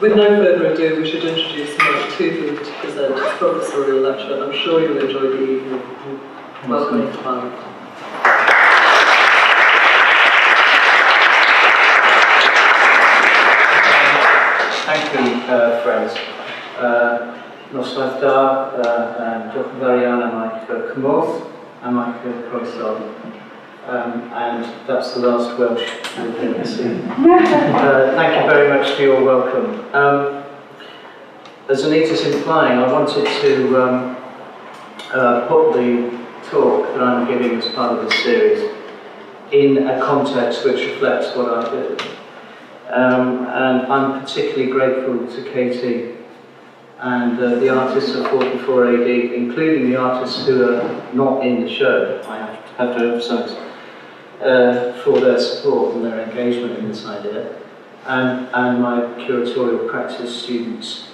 With no further ado, we should introduce Mark Tooby to present his professorial lecture. I'm sure you'll enjoy the evening. Welcome, Mark. Thank you, friends. Noswaith and Dr. Variana Mike Cymorth and Mike Professorial. And that's the last Welsh we'll ever see. Thank you very much for your welcome. As Anita's implying, I wanted to put the talk that I'm giving as part of this series in a context which reflects what I do. And I'm particularly grateful to Katie and the artists of 44 AD, including the artists who are not in the show, I have to emphasise, for their support and their engagement in this idea, and my curatorial practice students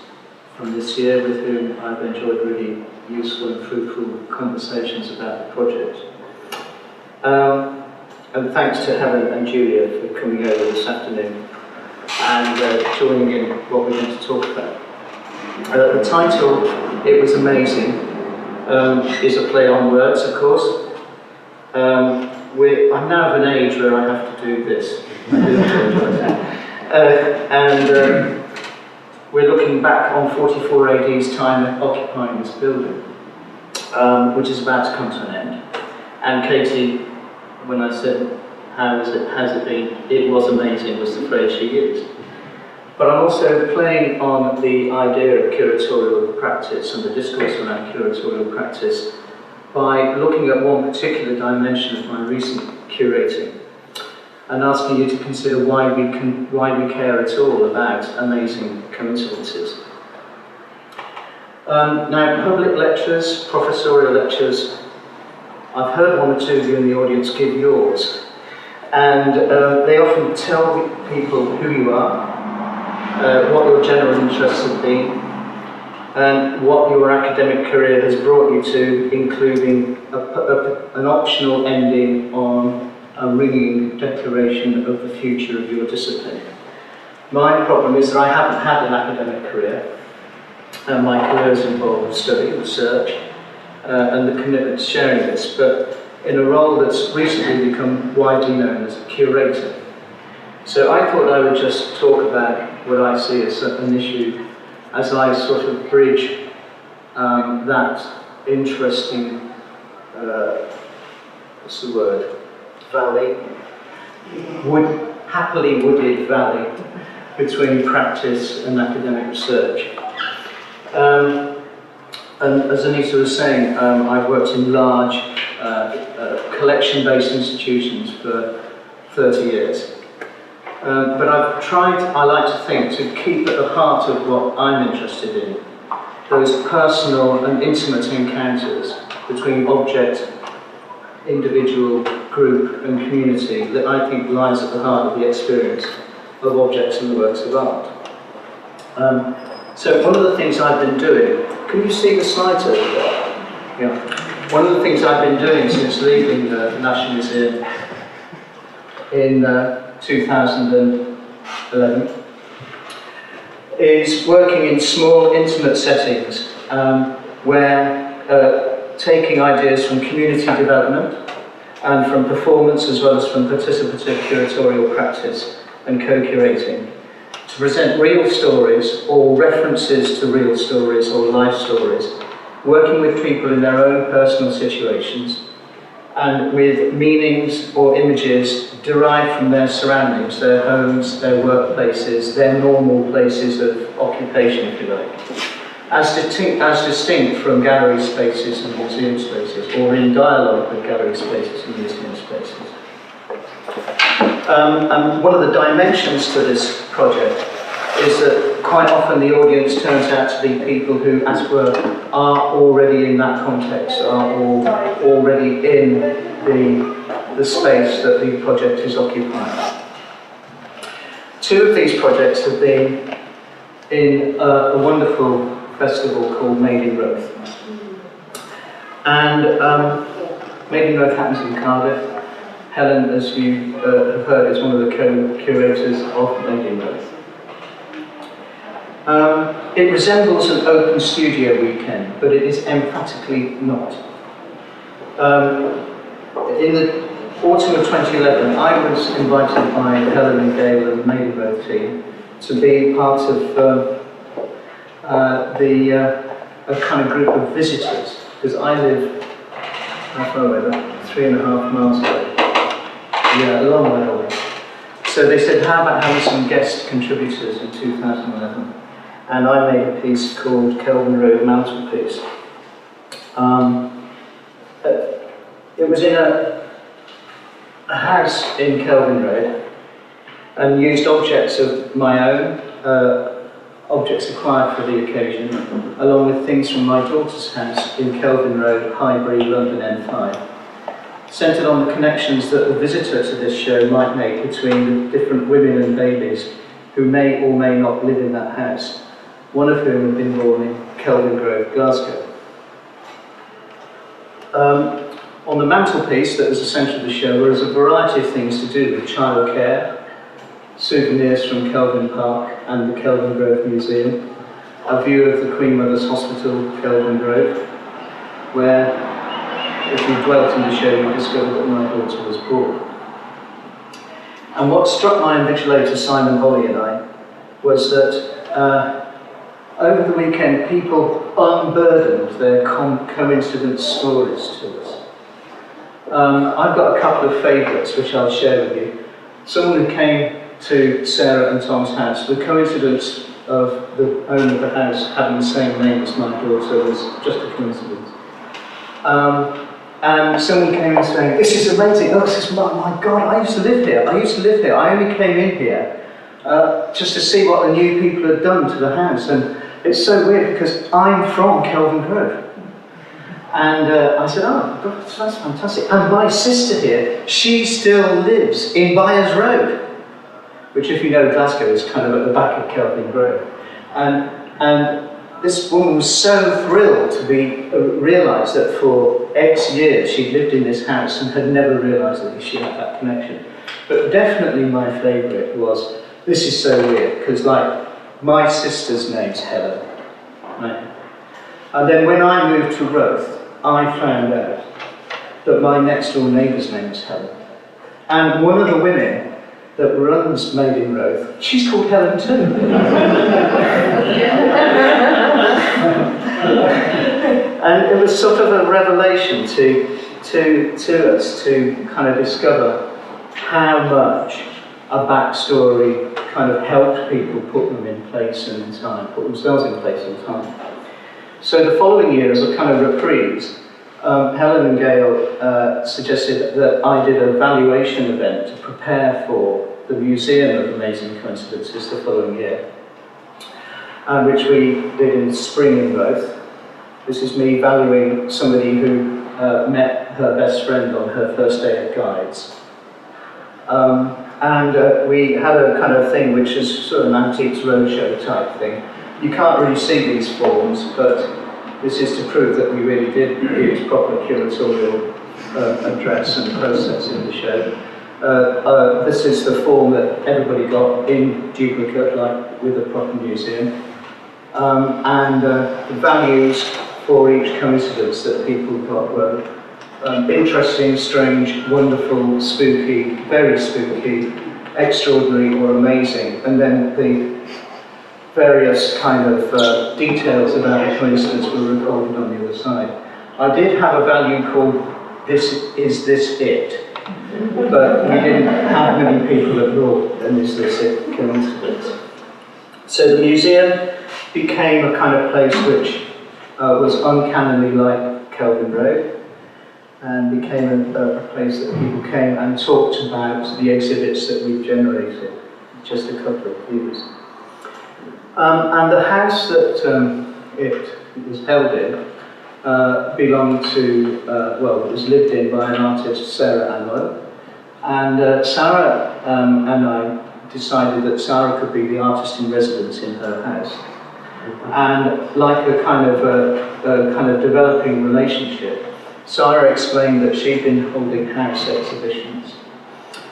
from this year with whom I've enjoyed really useful and fruitful conversations about the project. And thanks to Helen and Julia for coming over this afternoon and joining in what we're going to talk about. The title, It Was Amazing, is a play on words, of course. I'm now of an age where I have to do this. I do apologise. We're looking back on 44 AD's time occupying this building, which is about to come to an end. And Katie, when I said, has it been? It was amazing was the phrase she used. But I'm also playing on the idea of curatorial practice and the discourse around curatorial practice by looking at one particular dimension of my recent curating and asking you to consider why we care at all about amazing coincidences. Now, public lectures, professorial lectures, I've heard one or two of you in the audience give yours, and they often tell people who you are, what your general interests have been, and what your academic career has brought you to, including an optional ending on a ringing declaration of the future of your discipline. My problem is that I haven't had an academic career, and my career has involved study, research, and the commitment to sharing this, but in a role that's recently become widely known as a curator. So I thought I would just talk about what I see as an issue as I sort of bridge that interesting, what's the word, valley, happily wooded valley between practice and academic research. And as Anita was saying, I've worked in large collection-based institutions for 30 years. But I've tried, I like to think, to keep at the heart of what I'm interested in, those personal and intimate encounters between object, individual, group and community that I think lies at the heart of the experience of objects and works of art. So one of the things I've been doing, can you see the slides over there? Yeah. One of the things I've been doing since leaving the National Museum in 2011 is working in small, intimate settings where taking ideas from community development and from performance as well as from participative curatorial practice and co-curating to present real stories or references to real stories or life stories, working with people in their own personal situations and with meanings or images derived from their surroundings, their homes, their workplaces, their normal places of occupation, if you like, as distinct from gallery spaces and museum spaces, or in dialogue with gallery spaces and museum spaces. And one of the dimensions to this project is that quite often the audience turns out to be people who, as it were, are already in that context, are already in the space that the project is occupying. Two of these projects have been in a wonderful festival called Made in Roath. And Made in Roath happens in Cardiff. Helen, as you have heard, is one of the co-curators of Made in Roath. It resembles an open studio weekend, but it is emphatically not. In the autumn of 2011, I was invited by Helen and Gail and the Maiden Road team to be part of a kind of group of visitors, because I live, how far away, about 3.5 miles away. Yeah, a long way away. So they said, how about having some guest contributors in 2011? And I made a piece called Kelvin Road Mantelpiece. It was in a house in Kelvin Road, and used objects of my own, objects acquired for the occasion, along with things from my daughter's house in Kelvin Road, Highbury, London N5, centred on the connections that the visitor to this show might make between the different women and babies who may or may not live in that house, one of whom had been born in Kelvin Grove, Glasgow. On the mantelpiece that was the centre of the show was a variety of things to do with childcare, souvenirs from Kelvin Park and the Kelvin Grove Museum, a view of the Queen Mother's Hospital, Kelvin Grove, where, if you dwelt in the show, you discovered that my daughter was born. And what struck my invigilator Simon Holly and I was that over the weekend people unburdened their coincidence stories to us. I've got a couple of favourites which I'll share with you. Someone who came to Sarah and Tom's house, the coincidence of the owner of the house having the same name as my daughter was just a coincidence. And someone came in saying, this is amazing, oh, this is my God, I used to live here, I only came in here just to see what the new people had done to the house, and it's so weird because I'm from Kelvin Grove. And I said, oh, God, that's fantastic. And my sister here, she still lives in Byers Road, which, if you know Glasgow, is kind of at the back of Kelvin Grove. And this woman was so thrilled to be realise that for X years she'd lived in this house and had never realised that she had that connection. But definitely my favourite was, this is so weird, because like, my sister's name's Helen, right? And then when I moved to Roath, I found out that my next door neighbour's name is Helen. And one of the women that runs Maiden Roath, she's called Helen too. And it was sort of a revelation to us to kind of discover how much a backstory kind of helped people put them in place and in time, put themselves in place in time. So the following year, as a kind of reprise, Helen and Gail suggested that I did a valuation event to prepare for the Museum of Amazing Coincidences the following year, which we did in spring in Roath. This is me valuing somebody who met her best friend on her first day at Guides. We had a kind of thing which is sort of an Antiques Roadshow type thing. You can't really see these forms, but this is to prove that we really did use proper curatorial address and process in the show. This is the form that everybody got in duplicate, like with a proper museum. The values for each coincidence that people got were interesting, strange, wonderful, spooky, very spooky, extraordinary or amazing, and then the various kind of details about the coincidence were recorded on the other side. I did have a value called Is This It? But we didn't have many people that brought an Is This It coincidence. So the museum became a kind of place which was uncannily like Kelvin Road, and became a place that people came and talked about the exhibits that we've generated, just a couple of views. And the house that it was held in belonged to, well, it was lived in by an artist, Sarah Anlow. And Sarah and I decided that Sarah could be the artist in residence in her house. And like a kind of developing relationship, Sarah explained that she'd been holding house exhibitions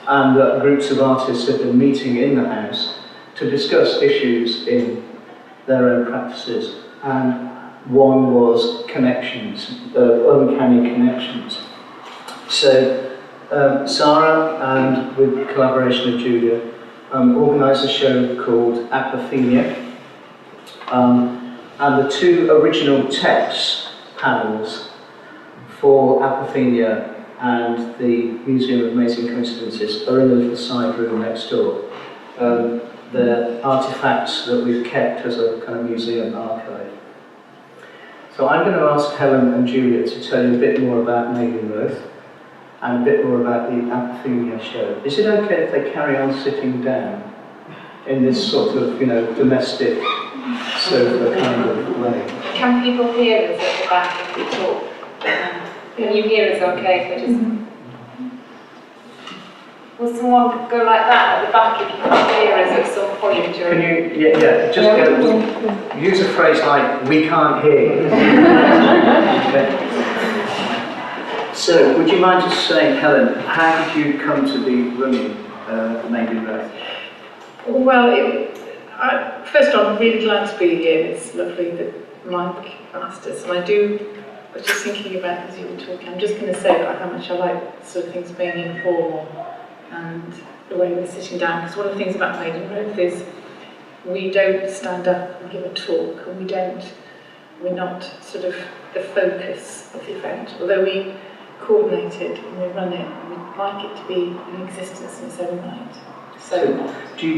and that groups of artists had been meeting in the house to discuss issues in their own practices, and one was connections, uncanny connections. So Sarah, and with collaboration of Julia, organised a show called Apophenia, and the two original text panels for Apophenia and the Museum of Amazing Coincidences are in a little side room next door. They're artefacts that we've kept as a kind of museum archive. So I'm going to ask Helen and Julia to tell you a bit more about Maiden Roth and a bit more about the Apophenia show. Is it okay if they carry on sitting down in this sort of, domestic sofa kind of way? Can people hear us at the back if we talk? Can you hear us okay if we just... Will someone go like that at the back if you can hear us at some point during... Can you, just use a phrase like, "we can't hear you." Okay. So, would you mind just saying, Helen, how did you come to be running Maiden Roth? Well, first of all, I'm really glad to be here. It's lovely that Mike asked us, and I was just thinking about as you were talking, I'm just going to say about how much I like sort of things being informal and the way we're sitting down, because one of the things about Maiden Roth is we don't stand up and give a talk, and we're not sort of the focus of the event, although we coordinate it and we run it, and we'd like it to be in existence in its own right. So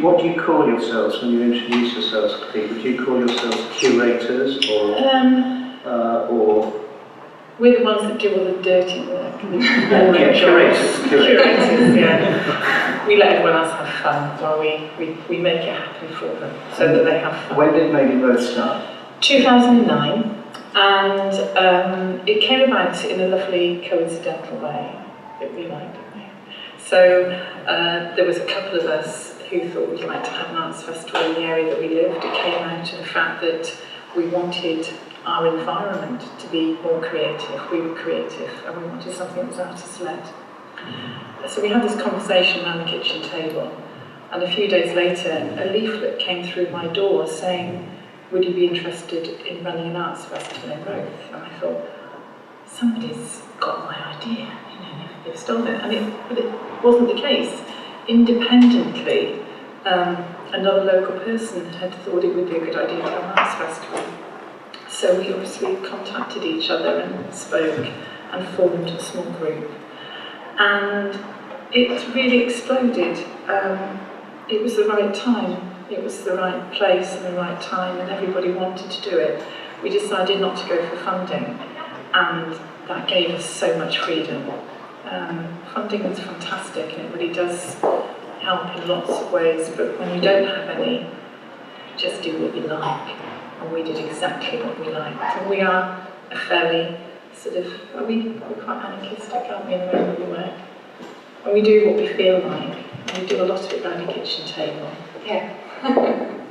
what do you call yourselves when you introduce yourselves to people? Do you call yourselves curators or we're the ones that do all the dirty work. Curators, yeah. We let everyone else have fun, while we make it happen for them, so that they have fun. When did Maiden Roth start? 2009, and it came about in a lovely coincidental way that we liked, didn't we? So there was a couple of us who thought we'd like to have an arts festival in the area that we lived. It came out of the fact that we wanted our environment to be more creative. We were creative, and we wanted something that was artist-led. So we had this conversation around the kitchen table, and a few days later, a leaflet came through my door saying, "Would you be interested in running an arts festival in Roth?" And I thought, somebody's got my idea, they've stolen it. But it wasn't the case. Independently, another local person had thought it would be a good idea to have an arts festival. So we obviously contacted each other and spoke and formed a small group. And it really exploded. It was the right time. It was the right place and the right time, and everybody wanted to do it. We decided not to go for funding, and that gave us so much freedom. Funding is fantastic, and it really does help in lots of ways, but when you don't have any, just do what you like. And we did exactly what we liked. And we are a fairly sort of, we're quite anarchistic, aren't we, in the way that we work? And we do what we feel like, and we do a lot of it around the kitchen table. Yeah.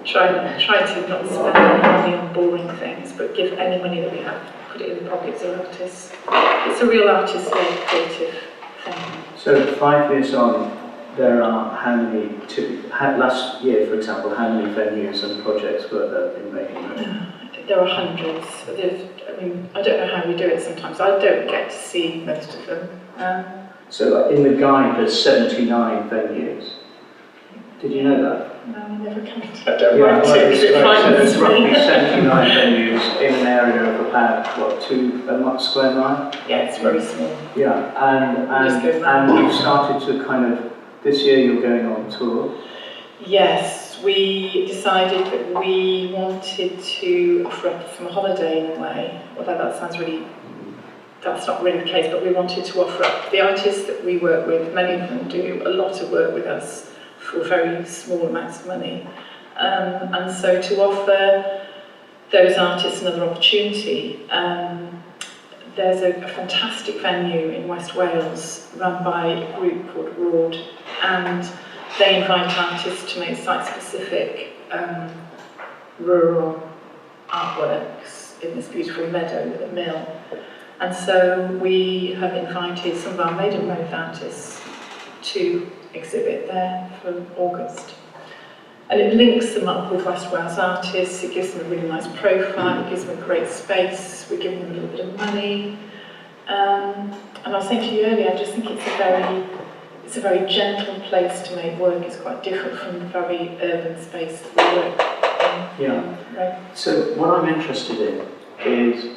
Try to not spend any money on boring things, but give any money that we have, put it in the pockets of artists. It's a real artist-led creative thing. So 5 years on, there are last year, for example, how many venues and projects were there in Maiden Roth? There are hundreds. I don't know how we do it sometimes. I don't get to see most of them. So in the guide, there's 79 venues. Did you know that? No, I never come to. I don't mind it because it finds there's roughly 79 venues in an area of about, 2 square mile? Yeah, it's very small. Yeah, and you've started to kind of, this year you're going on tour? Yes, we decided that we wanted to offer up from a holiday in a way, although that sounds really, that's not really the case, but we wanted to offer up the artists that we work with. Many of them do a lot of work with us for very small amounts of money. And so to offer those artists another opportunity, there's a fantastic venue in West Wales run by a group called Borough, and they invite artists to make site-specific rural artworks in this beautiful meadow with a mill. And so we have invited some of our Maiden Roth artists to exhibit there for August. And it links them up with West Wales artists, it gives them a really nice profile, it gives them a great space, we're giving them a little bit of money. And I was saying to you earlier, I just think it's a very gentle place to make work. It's quite different from the very urban space that we work in. Yeah. Right. So what I'm interested in is,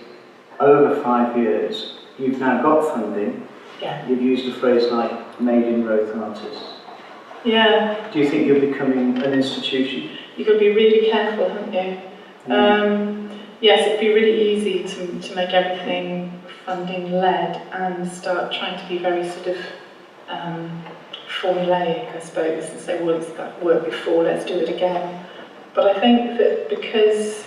over 5 years, you've now got funding. Yeah. You've used a phrase like made in Roth artists. Yeah. Do you think you're becoming an institution? You've got to be really careful, haven't you? Yes, it'd be really easy to make everything funding-led and start trying to be very sort of formulaic, I suppose, and say, well, it's that worked before, let's do it again. But I think that because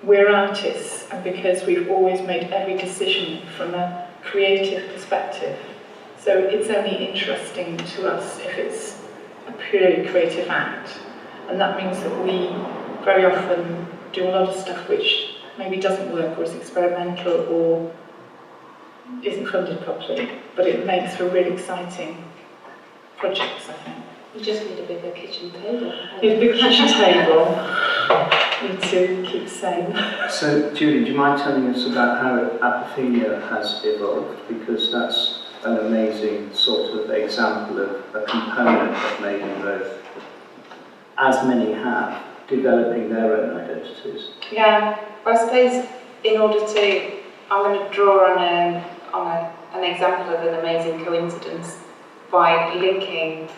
we're artists and because we've always made every decision from a creative perspective, so it's only interesting to us if it's a purely creative act. And that means that we very often do a lot of stuff which maybe doesn't work or is experimental or isn't funded properly, but it makes for really exciting projects, I think. You just need a bigger kitchen table. Need a big kitchen table. Need to keep sane. So, Julie, do you mind telling us about how Apophenia has evolved? Because that's an amazing sort of example of a component of Made in Roth, as many have, developing their own identities. Yeah, well, I suppose in order to, I'm going to draw on an example of an amazing coincidence by linking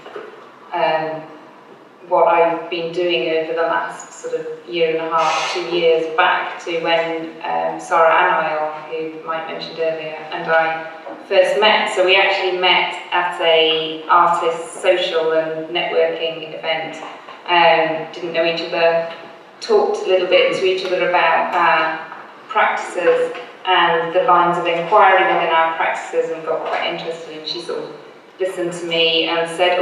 what I've been doing over the last sort of year and a half, 2 years back to when Sarah Anile, who Mike mentioned earlier, and I first met. So we actually met at a artist social and networking event. Didn't know each other, talked a little bit to each other about our practices and the lines of inquiry within our practices, and got quite interested. And she sort of listened to me and said,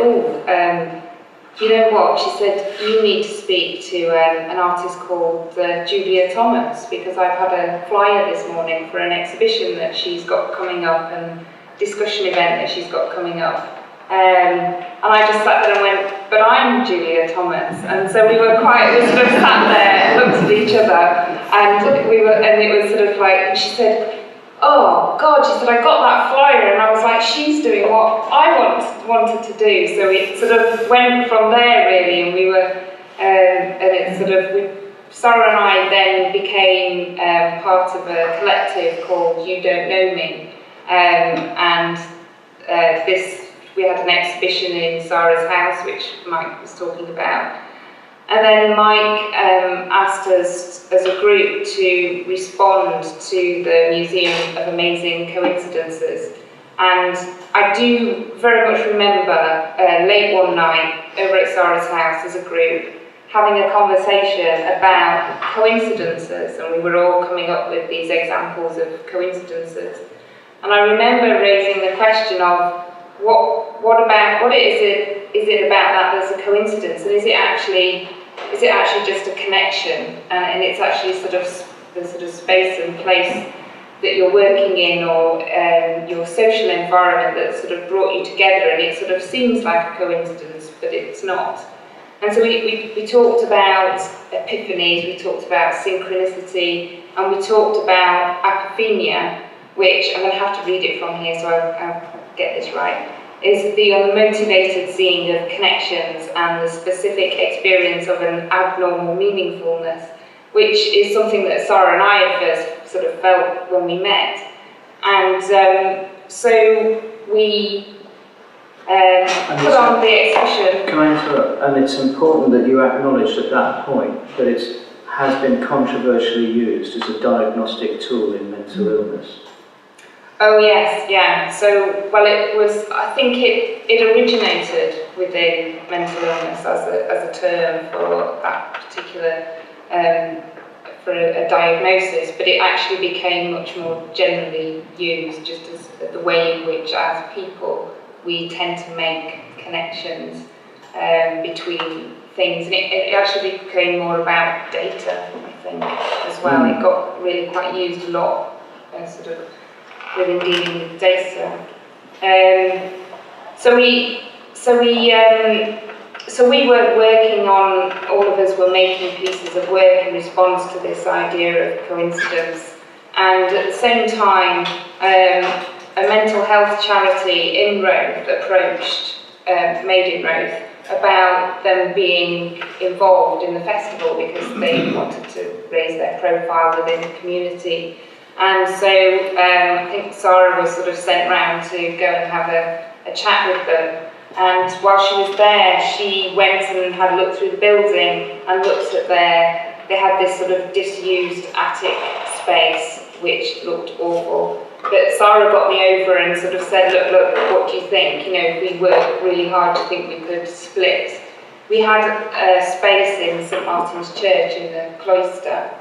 you know what, she said, you need to speak to an artist called Julia Thomas, because I've had a flyer this morning for an exhibition that she's got coming up and discussion event that she's got coming up. And I just sat there and went, but I'm Julia Thomas. And so we sort of sat there and looked at each other, and it was sort of like, she said, oh God, she said, I got that flyer, and I was like, she's doing what I wanted to do. So it sort of went from there really, and we were, and it sort of, Sarah and I then became part of a collective called You Don't Know Me, we had an exhibition in Sarah's house, which Mike was talking about. And then Mike asked us as a group to respond to the Museum of Amazing Coincidences. And I do very much remember late one night over at Sarah's house as a group having a conversation about coincidences, and we were all coming up with these examples of coincidences. And I remember raising the question of what is it about that that's a coincidence, and is it actually just a connection, and it's actually sort of the sort of space and place that you're working in, or your social environment that sort of brought you together, and it sort of seems like a coincidence, but it's not. And so we talked about epiphanies, we talked about synchronicity, and we talked about apophenia, which I'm going to have to read it from here so I'll get this right, is the unmotivated seeing of connections and the specific experience of an abnormal meaningfulness, which is something that Sarah and I at first sort of felt when we met. And so we put on the exhibition. Can I interrupt? And it's important that you acknowledged at that point that it has been controversially used as a diagnostic tool in mental illness. Oh yes, yeah. So, well, I think it originated within mental illness as a term for that particular, for a diagnosis, but it actually became much more generally used just as the way in which as people we tend to make connections between things. And it actually became more about data, I think, as well. It got really quite used a lot, sort of, within dealing with data. So we so we were working on, all of us were making pieces of work in response to this idea of coincidence. And at the same time, a mental health charity, Inroath, approached Made Inroath about them being involved in the festival because they wanted to raise their profile within the community. And so I think Sarah was sort of sent round to go and have a chat with them. And while she was there, she went and had a look through the building and looked at they had this sort of disused attic space, which looked awful. But Sarah got me over and sort of said, look, what do you think? You know, if we worked really hard, do you think we could split? We had a space in St Martin's Church in the cloister,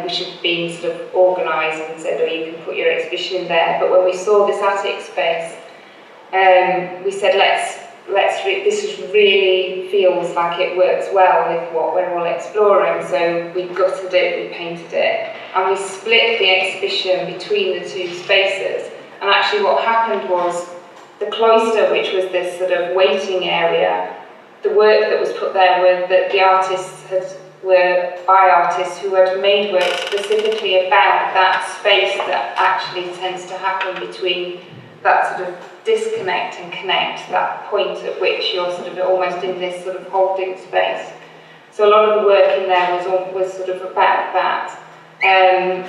which had been sort of organised and said, oh, you can put your exhibition in there. But when we saw this attic space, we said, this really feels like it works well with what we're all exploring. So we gutted it, we painted it, and we split the exhibition between the two spaces. And actually what happened was the cloister, which was this sort of waiting area, the work that was put there were that the artists were by artists who had made work specifically about that space that actually tends to happen between that sort of disconnect and connect, that point at which you're sort of almost in this sort of holding space. So a lot of the work in there was sort of about that. And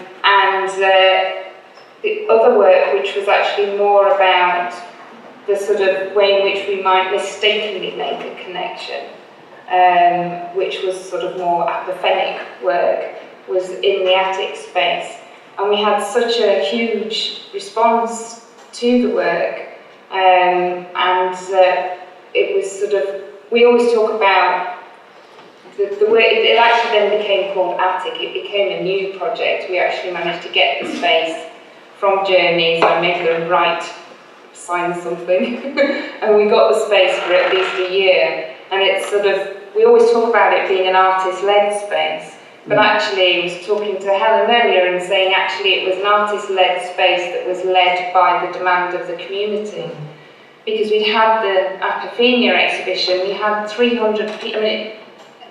the other work, which was actually more about the sort of way in which we might mistakenly make a connection, which was sort of more apophenic work, was in the attic space. And we had such a huge response to the work, and it was sort of, we always talk about the work, it actually then became called Attic. It became a new project. We actually managed to get the space from Journeys. I made them sign something, and we got the space for at least a year. And it's sort of, we always talk about it being an artist-led space, but actually I was talking to Helen earlier and saying actually it was an artist-led space that was led by the demand of the community. Because we'd had the Apophenia exhibition, we had 300 people. I mean,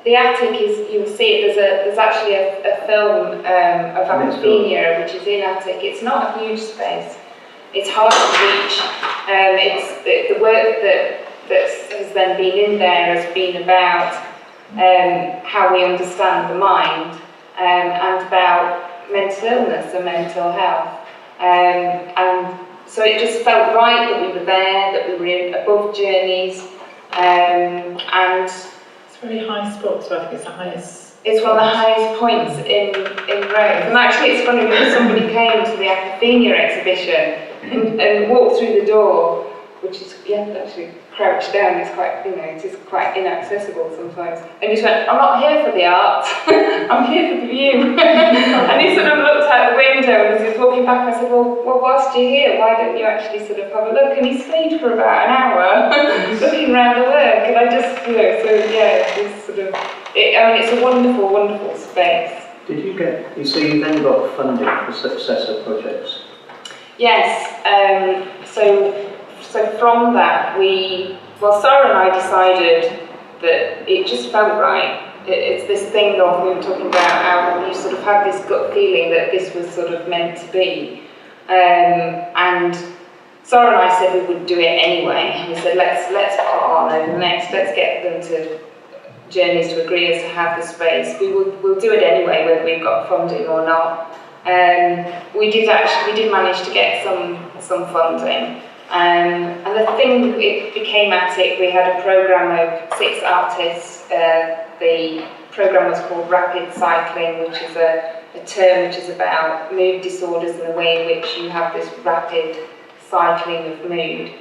the attic is, you'll see it, there's actually a film of Apophenia which is in Attic. It's not a huge space, it's hard to reach. It's the work that has then been in there has been about how we understand the mind and about mental illness and mental health. And so it just felt right that we were there, that we were in above Journeys, and it's a very high spot, so I think it's the highest. It's one of the highest points in Rome. And actually it's funny because somebody came to the Apophenia exhibition and walked through the door, which is, you have to actually crouch down, it's quite, it is quite inaccessible sometimes. And just went, I'm not here for the art, I'm here for the view. And he sort of looked out the window, and as he was walking back, I said, well, whilst you're here, why don't you actually sort of have a look? And he stayed for about an hour, looking around the work, and I just, so yeah, it's sort of, it's a wonderful, wonderful space. Did you get, so you then got funding for successor projects? Yes, so from that, Sarah and I decided that it just felt right. It's this thing of, we were talking about how you sort of had this gut feeling that this was sort of meant to be. And Sarah and I said we would do it anyway. We said, let's put on over the next, let's get them to Journeys to agree as to have the space. We'll do it anyway, whether we've got funding or not. We did manage to get some funding. And the thing, it became Attic. We had a programme of 6 artists. The programme was called Rapid Cycling, which is a term which is about mood disorders and the way in which you have this rapid cycling of mood.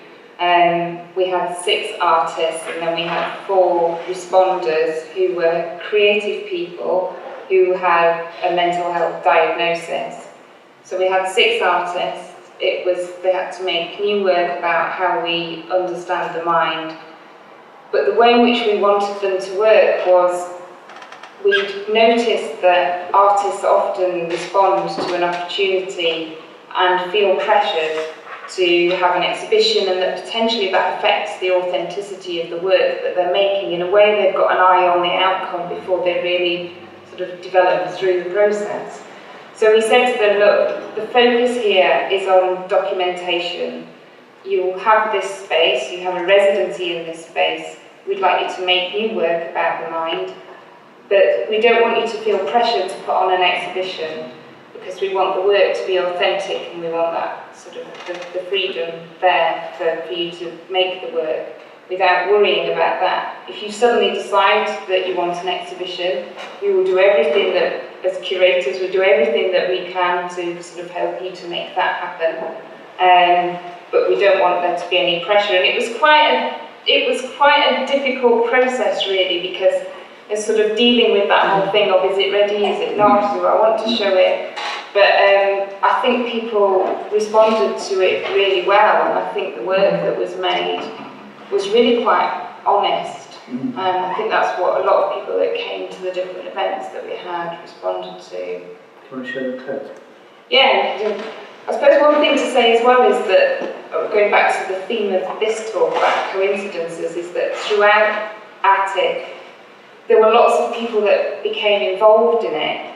We had 6 artists, and then we had 4 responders who were creative people who had a mental health diagnosis. So we had 6 artists. They had to make new work about how we understand the mind. But the way in which we wanted them to work was, we'd noticed that artists often respond to an opportunity and feel pressured to have an exhibition, and that potentially that affects the authenticity of the work that they're making. In a way, they've got an eye on the outcome before they really sort of develop through the process. So we said to them, look, the focus here is on documentation. You have this space, you have a residency in this space. We'd like you to make new work about the mind, but we don't want you to feel pressured to put on an exhibition, because we want the work to be authentic, and we want that sort of the freedom there for you to make the work without worrying about that. If you suddenly decide that you want an exhibition, we will do everything that, as curators, we'll do everything that we can to sort of help you to make that happen. But we don't want there to be any pressure. And it was quite a difficult process, really, because it's sort of dealing with that whole thing of, is it ready, is it not, do I want to show it? But I think people responded to it really well, and I think the work that was made was really quite honest. And I think that's what a lot of people that came to the different events that we had responded to. Do you want to show the clip? Yeah, I suppose one thing to say as well is that, going back to the theme of this talk about coincidences, is that throughout Attic, there were lots of people that became involved in it,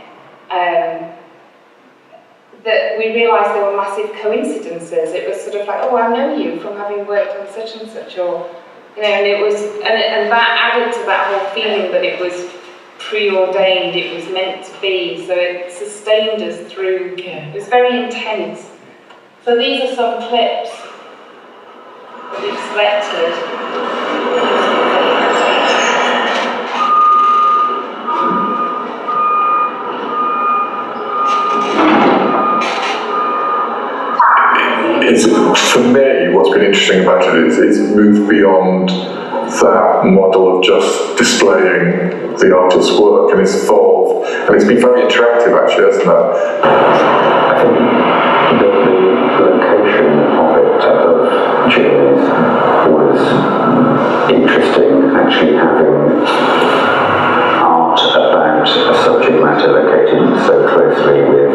that we realised there were massive coincidences. It was sort of like, oh, I know you from having worked on such and such, or, you know, and it was, and that added to that whole feeling that it was preordained, it was meant to be, so it sustained us through. It was very intense. So these are some clips that we've selected. For me, what's been interesting about it is it's moved beyond that model of just displaying the artist's work, and it's evolved, and it's been very interactive actually, hasn't it? I think the location of it above Journeys was interesting, actually having art about a subject matter located so closely with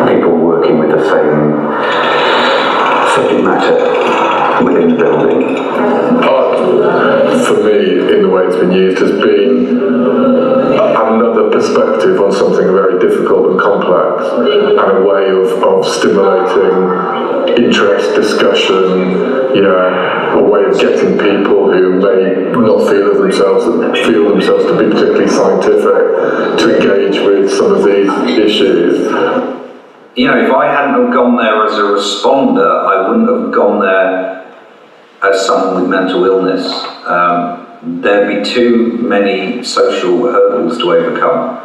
people working with the same subject matter within the building. Art, for me, in the way it's been used, has been another perspective on something very difficult and complex, and a way of stimulating interest, discussion, you know, a way of getting people who may not feel themselves to be particularly scientific to engage with some of these issues. You know, if I hadn't have gone there as a responder, I wouldn't have gone there as someone with mental illness. There'd be too many social hurdles to overcome.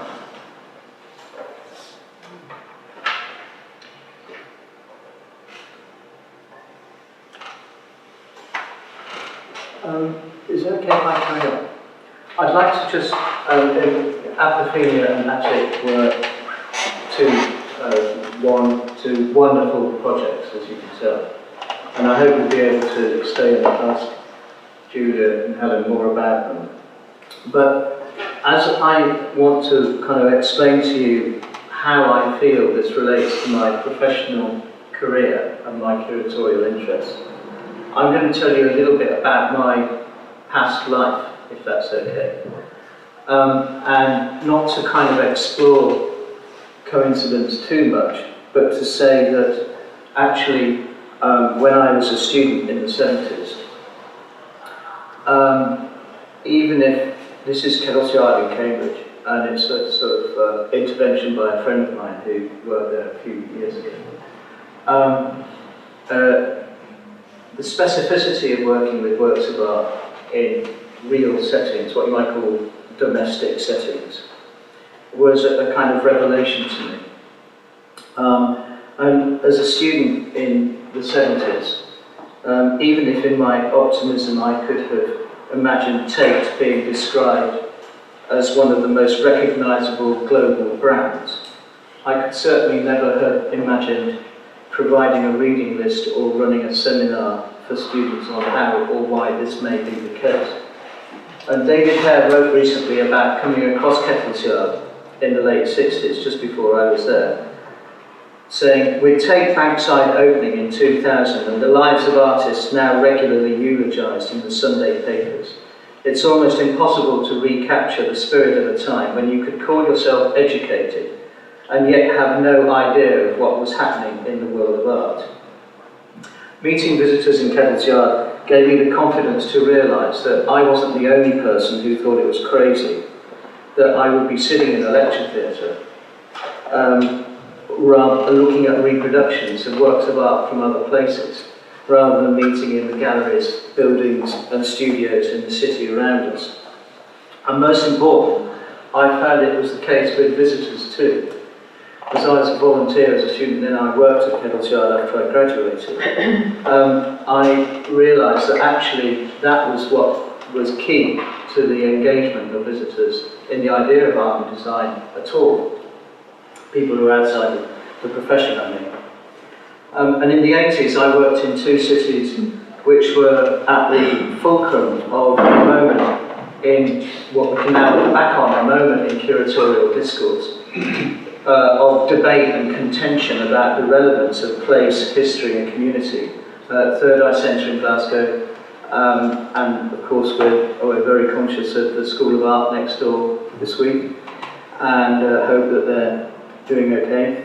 Is it okay if I carry on? I'd like to just, Apophenia and Attic were two wonderful projects, as you can tell. And I hope we'll be able to stay and ask Julia and Helen more about them. But as I want to kind of explain to you how I feel this relates to my professional career and my curatorial interests, I'm going to tell you a little bit about my past life, if that's okay. And not to kind of explore coincidence too much, but to say that actually when I was a student in the 70s, even if this is Kelsey Art in Cambridge, and it's a sort of intervention by a friend of mine who worked there a few years ago, the specificity of working with works of art in real settings, what you might call domestic settings, was a kind of revelation to me. And as a student in the 70s, even if in my optimism I could have imagined Tate being described as one of the most recognisable global brands, I could certainly never have imagined providing a reading list or running a seminar for students on how or why this may be the case. And David Hare wrote recently about coming across Kettleshire in the late 60s, just before I was there, saying, "With Tate Bankside opening in 2000 and the lives of artists now regularly eulogised in the Sunday papers, it's almost impossible to recapture the spirit of a time when you could call yourself educated and yet have no idea of what was happening in the world of art." Meeting visitors in Kettle's Yard gave me the confidence to realise that I wasn't the only person who thought it was crazy that I would be sitting in a lecture theatre looking at reproductions of works of art from other places, rather than meeting in the galleries, buildings and studios in the city around us. And most important, I found it was the case with visitors too. As I was a volunteer as a student, then I worked at Kettle's Yard after I graduated. I realised that actually that was what was key to the engagement of visitors in the idea of art and design at all. People who are outside the profession, I mean. And in the 80s, I worked in two cities which were at the fulcrum of a moment in what we can now look back on, a moment in curatorial discourse, of debate and contention about the relevance of place, history and community. Third Eye Centre in Glasgow, and of course we're very conscious of the School of Art next door this week, and hope that they're doing okay.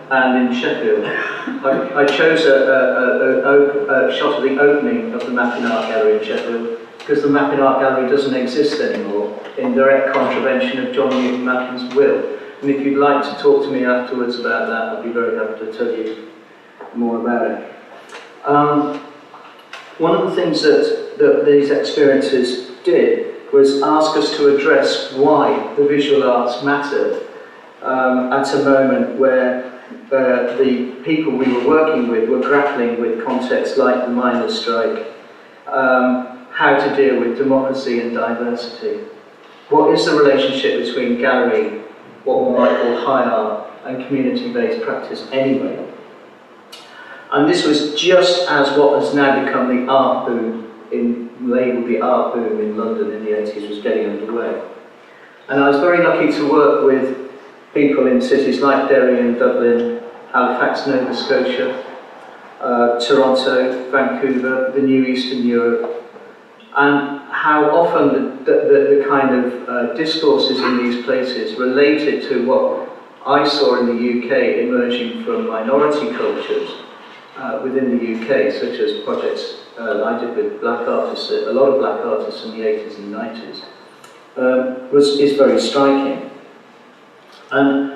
And in Sheffield, I chose a shot of the opening of the Mapping Art Gallery in Sheffield, because the Mapping Art Gallery doesn't exist anymore, in direct contravention of John Newton Mappin's will. And if you'd like to talk to me afterwards about that, I'd be very happy to tell you more about it. One of the things that these experiences did was ask us to address why the visual arts mattered at a moment where the people we were working with were grappling with contexts like the miners' strike, how to deal with democracy and diversity. What is the relationship between gallery, what one might call high art, and community-based practice anyway? And this was just as what has now become the art boom, labelled the art boom in London in the 80s, was getting underway. And I was very lucky to work with people in cities like Derry and Dublin, Halifax, Nova Scotia, Toronto, Vancouver, the New Eastern Europe, and how often the kind of discourses in these places related to what I saw in the UK emerging from minority cultures within the UK, such as projects I did with black artists, a lot of black artists in the 80s and 90s, is very striking. And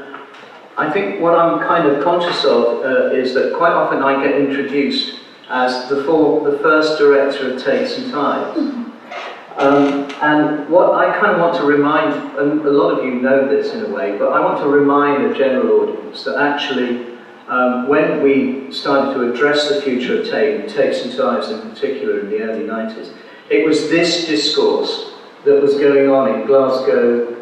I think what I'm kind of conscious of is that quite often I get introduced as the first director of Tates and Tides. And what I kind of want to remind, and a lot of you know this in a way, but I want to remind the general audience that actually when we started to address the future of Tates and Tides in particular in the early 90s, it was this discourse that was going on in Glasgow,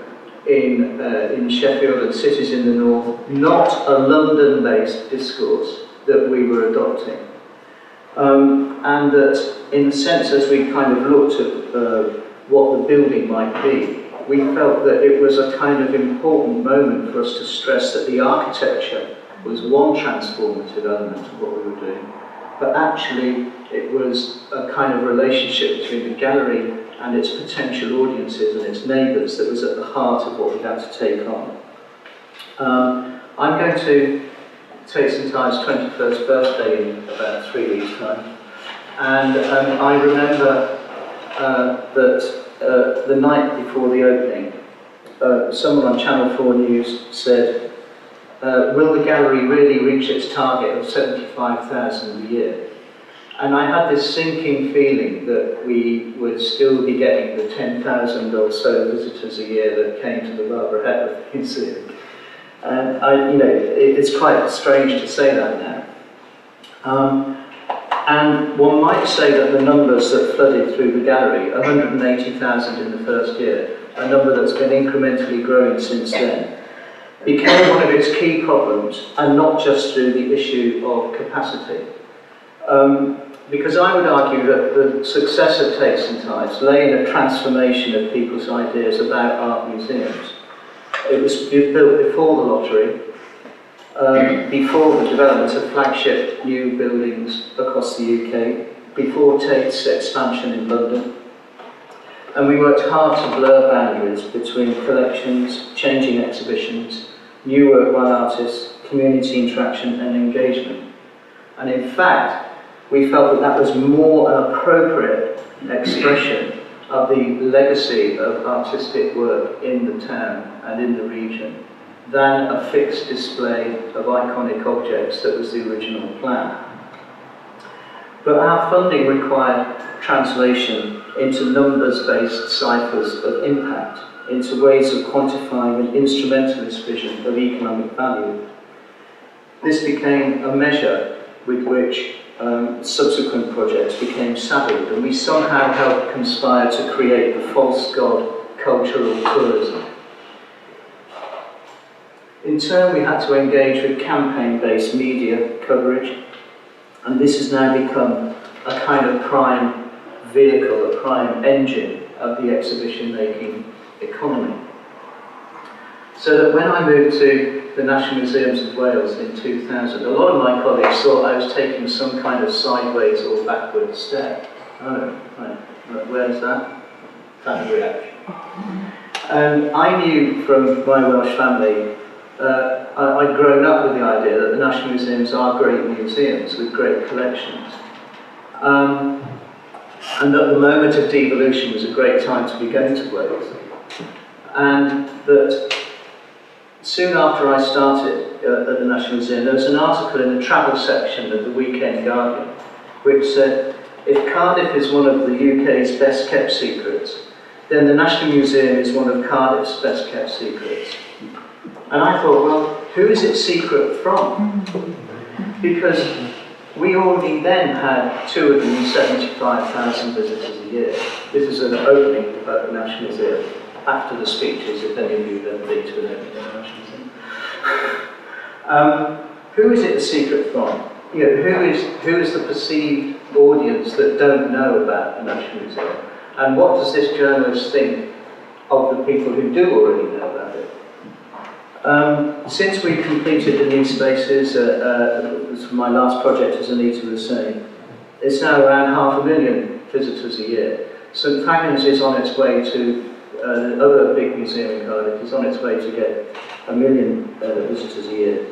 in Sheffield and cities in the north, not a London-based discourse that we were adopting. And that, in a sense, as we kind of looked at what the building might be, we felt that it was a kind of important moment for us to stress that the architecture was one transformative element of what we were doing, but actually it was a kind of relationship between the gallery and its potential audiences and its neighbours that was at the heart of what we had to take on. I'm going to Tates and Tides' 21st birthday in about 3 weeks' time, and I remember that the night before the opening, someone on Channel 4 News said, will the gallery really reach its target of 75,000 a year? And I had this sinking feeling that we would still be getting the 10,000 or so visitors a year that came to the Barbara Hepworth Museum. And it's quite strange to say that now. And one might say that the numbers that flooded through the gallery, 180,000 in the first year, a number that's been incrementally growing since then, became one of its key problems, and not just through the issue of capacity. Because I would argue that the success of Tates and Tides lay in a transformation of people's ideas about art museums. It was built before the lottery. before the development of flagship new buildings across the UK, before Tate's expansion in London. And we worked hard to blur boundaries between collections, changing exhibitions, new work by artists, community interaction and engagement. And in fact, we felt that that was more an appropriate expression of the legacy of artistic work in the town and in the region than a fixed display of iconic objects that was the original plan. But our funding required translation into numbers-based ciphers of impact, into ways of quantifying an instrumentalist vision of economic value. This became a measure with which subsequent projects became saddled, and we somehow helped conspire to create the false god cultural tourism. In turn, we had to engage with campaign-based media coverage, and this has now become a kind of prime vehicle, a prime engine of the exhibition-making economy. So that when I moved to the National Museums of Wales in 2000, a lot of my colleagues thought I was taking some kind of sideways or backward step. Oh, right, where's that? Kind of reaction. And I knew from my Welsh family, I'd grown up with the idea that the National Museums are great museums with great collections. And that the moment of devolution was a great time to be going to Wales. And that soon after I started at the National Museum, there was an article in the travel section of the Weekend Guardian which said, if Cardiff is one of the UK's best kept secrets, then the National Museum is one of Cardiff's best kept secrets. And I thought, well, who is it secret from? Because we already then had 275,000 visitors a year. This is an opening at the National Museum. After the speeches, if any of you have been to the National Museum. Who is it the secret from? You know, who is the perceived audience that don't know about the National Museum? And what does this journalist think of the people who do already know about it? Since we completed the new spaces, my last project, as Anita was saying, it's now around 500,000 visitors a year. St Fagans is on its way to, the other big museum in Cardiff is on its way to get 1 million visitors a year.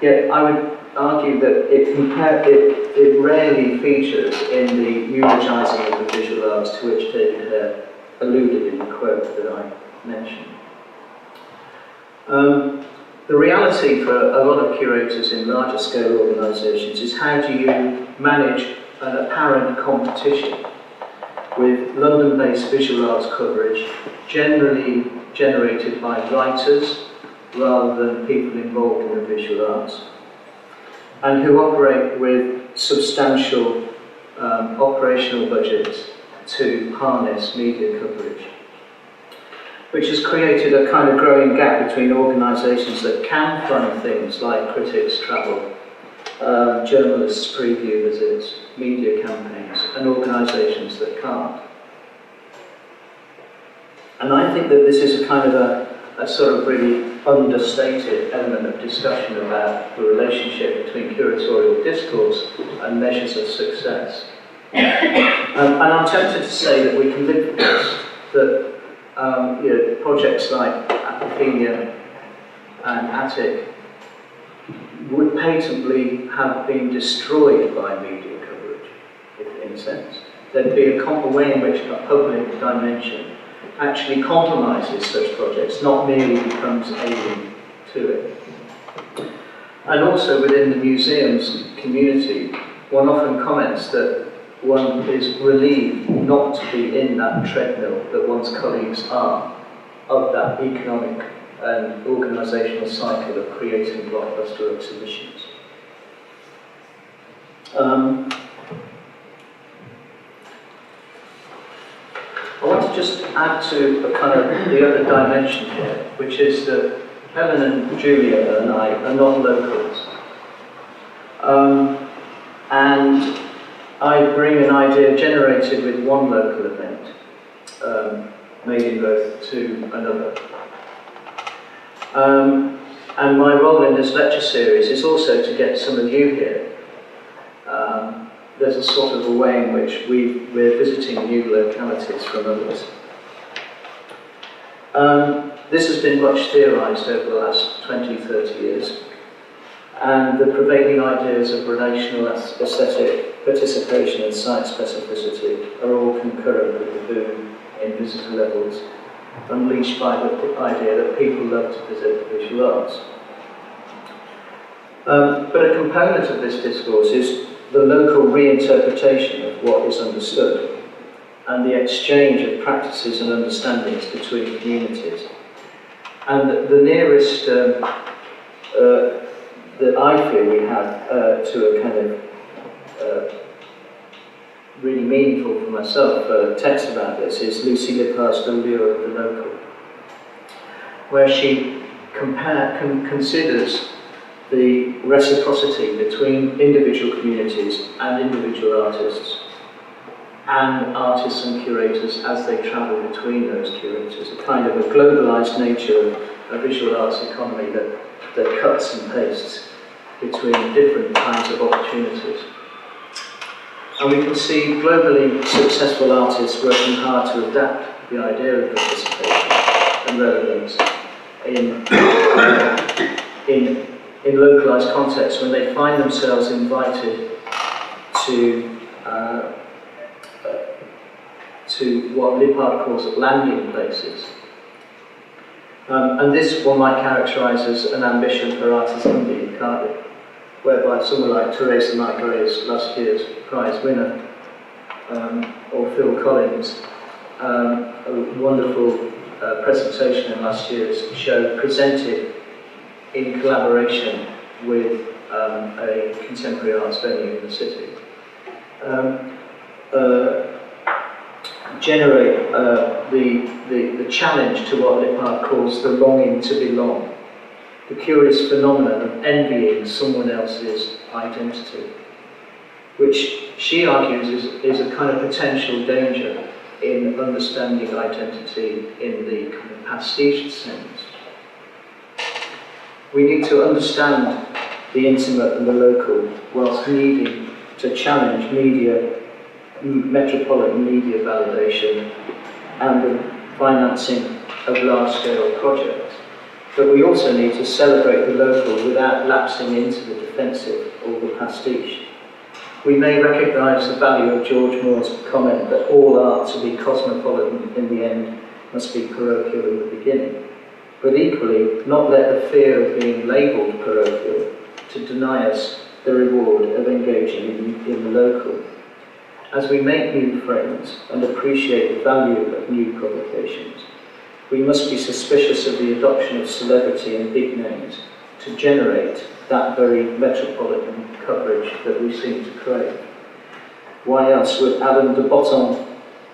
Yet I would argue that it rarely features in the eulogising of the visual arts to which David Hare alluded in the quote that I mentioned. The reality for a lot of curators in larger scale organisations is how do you manage an apparent competition with London-based visual arts coverage generally generated by writers rather than people involved in the visual arts, and who operate with substantial operational budgets to harness media coverage, which has created a kind of growing gap between organisations that can fund things like critics travel, journalists preview visits, media campaigns, and organisations that can't. And I think that this is a kind of a sort of really understated element of discussion about the relationship between curatorial discourse and measures of success. And I'm tempted to say that we can live with this, that projects like Apophenia and Attic would patently have been destroyed by media coverage, in a sense. There'd be a way in which a public dimension actually compromises such projects, not merely becomes alien to it. And also within the museums community, one often comments that one is relieved not to be in that treadmill that one's colleagues are, of that economic and organisational cycle of creating blockbuster exhibitions. I want to just add to a kind of the other dimension here, which is that Helen and Julia and I are not locals. And I bring an idea generated with one local event, made in both to another. And my role in this lecture series is also to get some of you here. There's a sort of a way in which we're visiting new localities from others. This has been much theorised over the last 20, 30 years, and the prevailing ideas of relational aesthetic, participation and site specificity are all concurrent with the boom in visitor levels, unleashed by the idea that people love to visit visual arts. But a component of this discourse is the local reinterpretation of what is understood and the exchange of practices and understandings between communities. And the nearest that I feel we have to a kind of really meaningful for myself text about this is Lucy Lippard's The Lure of the Local, where she considers the reciprocity between individual communities and individual artists and curators as they travel between those curators, a kind of a globalised nature of a visual arts economy that cuts and pastes between different kinds of opportunities. And we can see globally successful artists working hard to adapt the idea of participation and relevance in localised contexts when they find themselves invited to what Lippard calls landing places. And this one might characterise as an ambition for Artists Indie in Cardiff, whereby someone like Teresa Migre's last year's prize winner, or Phil Collins, a wonderful presentation in last year's show, presented in collaboration with a contemporary arts venue in the city, generate the challenge to what Lippard calls the longing to belong, the curious phenomenon of envying someone else's identity, which she argues is a kind of potential danger in understanding identity in the kind of pastiche sense. We need to understand the intimate and the local whilst needing to challenge metropolitan media validation and the financing of large-scale projects. But we also need to celebrate the local without lapsing into the defensive or the pastiche. We may recognise the value of George Moore's comment that all art to be cosmopolitan in the end must be parochial in the beginning, but equally not let the fear of being labelled parochial to deny us the reward of engaging in the local. As we make new friends and appreciate the value of new publications, we must be suspicious of the adoption of celebrity and big names to generate that very metropolitan coverage that we seem to crave. Why else would Alain de Botton